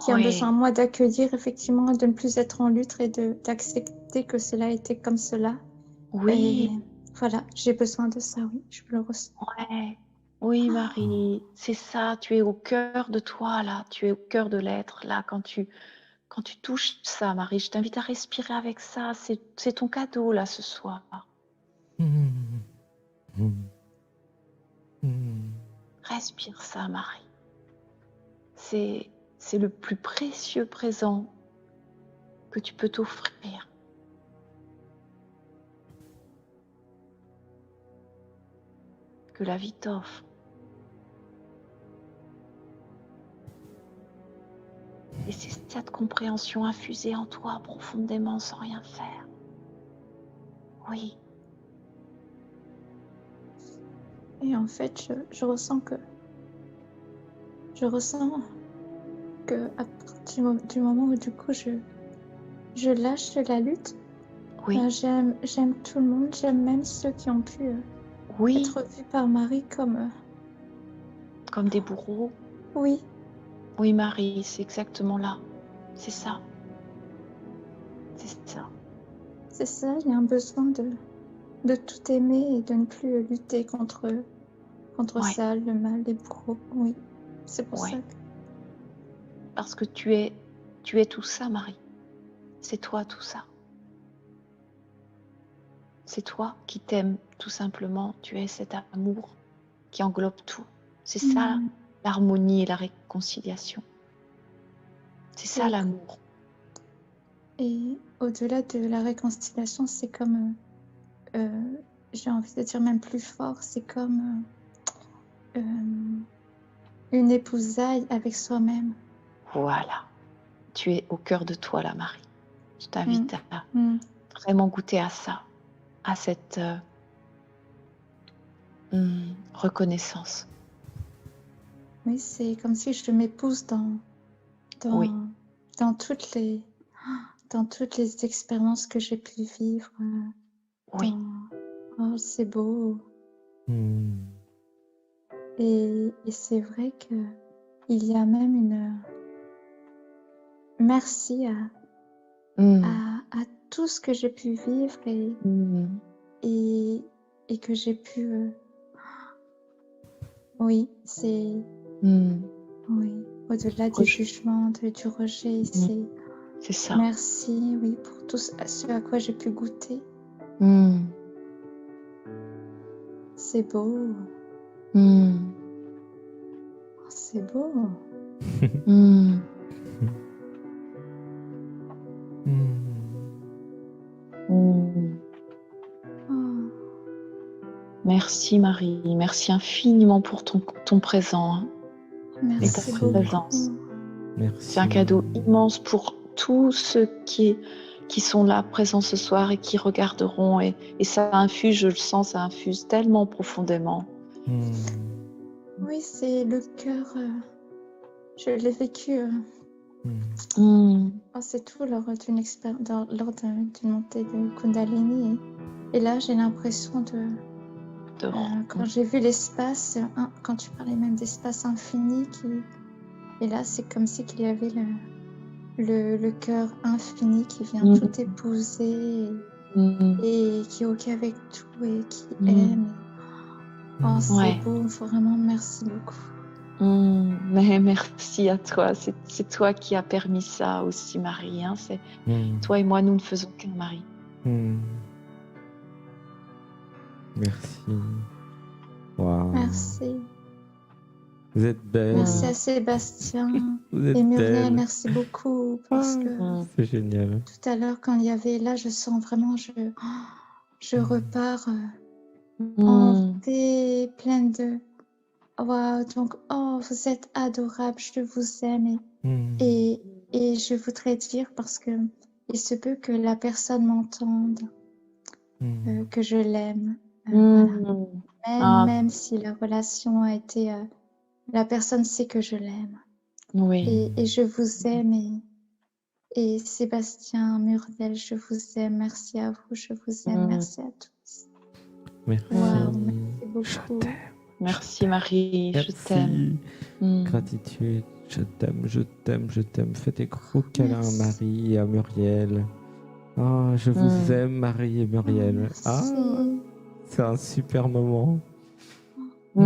Qui a besoin, moi, d'accueillir, effectivement, de ne plus être en lutte et d'accepter que cela était comme cela. Oui. Et voilà, j'ai besoin de ça, oui, je le ressens. Ouais. Oui, Marie, c'est ça, tu es au cœur de toi, là, tu es au cœur de l'être, là, quand tu touches ça, Marie, je t'invite à respirer avec ça, c'est ton cadeau, là, ce soir. Respire ça, Marie. C'est le plus précieux présent que tu peux t'offrir. Que la vie t'offre. Et c'est cette compréhension infusée en toi profondément sans rien faire. Oui. Et en fait, je ressens que à partir du moment où du coup je lâche la lutte, j'aime tout le monde, j'aime même ceux qui ont pu être vus par Marie comme des bourreaux. Oui. Oui, Marie, c'est exactement là. C'est ça. C'est ça. C'est ça, il y a un besoin de tout aimer et de ne plus lutter contre Ouais, ça, le mal, les bourreaux. Oui, c'est pour ça ouais. que... Parce que tu es tout ça, Marie. C'est toi tout ça. C'est toi qui t'aimes tout simplement. Tu es cet amour qui englobe tout. C'est ça Mm. l'harmonie et la réconciliation. C'est ça Et, l'amour. et au-delà de la réconciliation, c'est comme, j'ai envie de dire même plus fort, c'est comme une épousaille avec soi-même. Voilà. Tu es au cœur de toi là, Marie. Je Mm. t'invite à Mm. vraiment goûter à ça, à cette reconnaissance. Oui, c'est comme si je m'épouse Oui, dans toutes les expériences que j'ai pu vivre. oui. Oh, c'est beau. Hmm. Et c'est vrai que il y a même une merci à tout ce que j'ai pu vivre et que j'ai pu. Oui, c'est oui. Au-delà du jugement, du rejet, C'est ça. merci, oui, pour tout ce à quoi j'ai pu goûter. C'est beau, c'est beau. Oh, Merci Marie, merci infiniment pour ton présent hein, et ta merci beaucoup. présence. Merci. C'est un cadeau immense pour tous ceux qui sont là présents ce soir et qui regarderont. Et ça infuse, je le sens, ça infuse tellement profondément. Oui, c'est le cœur. Je l'ai vécu. C'est tout lors d'une montée de Kundalini. Et là, j'ai l'impression quand j'ai vu l'espace, quand tu parlais même d'espace infini, et là, c'est comme si qu'il y avait le cœur infini qui vient tout épouser et qui est OK avec tout et qui aime. Oh, c'est Ouais. beau, vraiment, merci beaucoup. Mais merci à toi, c'est toi qui as permis ça aussi, Marie. Hein. C'est toi et moi, nous ne faisons qu'un, Marie. Merci. Wow. Merci. Vous êtes belle. Merci à Sébastien Vous êtes et Muriel, belle. merci beaucoup parce que C'est génial. tout à l'heure quand il y avait là, je sens vraiment, je repars en paix, pleine de waouh. Donc vous êtes adorables, je vous aime et je voudrais dire parce que il se peut que la personne m'entende que je l'aime. Voilà. Même si la relation a été la personne sait que je l'aime. Oui. Et je vous aime et Sébastien, Muriel, je vous aime. Merci à vous, je vous aime. Merci à tous. Merci. Wow, merci beaucoup. Je t'aime. Merci Marie, Merci. je t'aime. Gratitude, je t'aime, je t'aime, je t'aime. Fais des gros câlins à Merci. Marie et à Muriel. Oh, je vous aime, Marie et Muriel. Merci. C'est un super moment. Je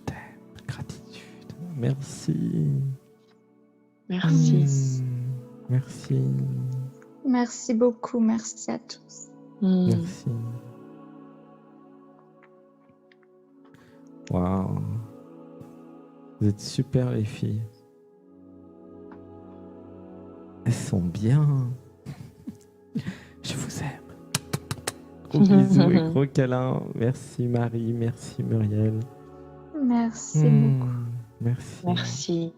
t'aime. Gratitude. Merci. Merci. Merci. Merci beaucoup. Merci à tous. Merci. Waouh. Vous êtes super les filles. Elles sont bien. Je vous aime. Gros bisous et gros câlins. Merci Marie, merci Muriel. Merci beaucoup. Merci. Merci.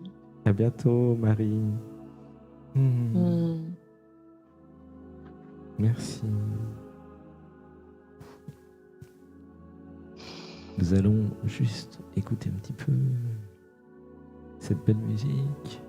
À bientôt Marie. Merci. Nous allons juste écouter un petit peu cette belle musique.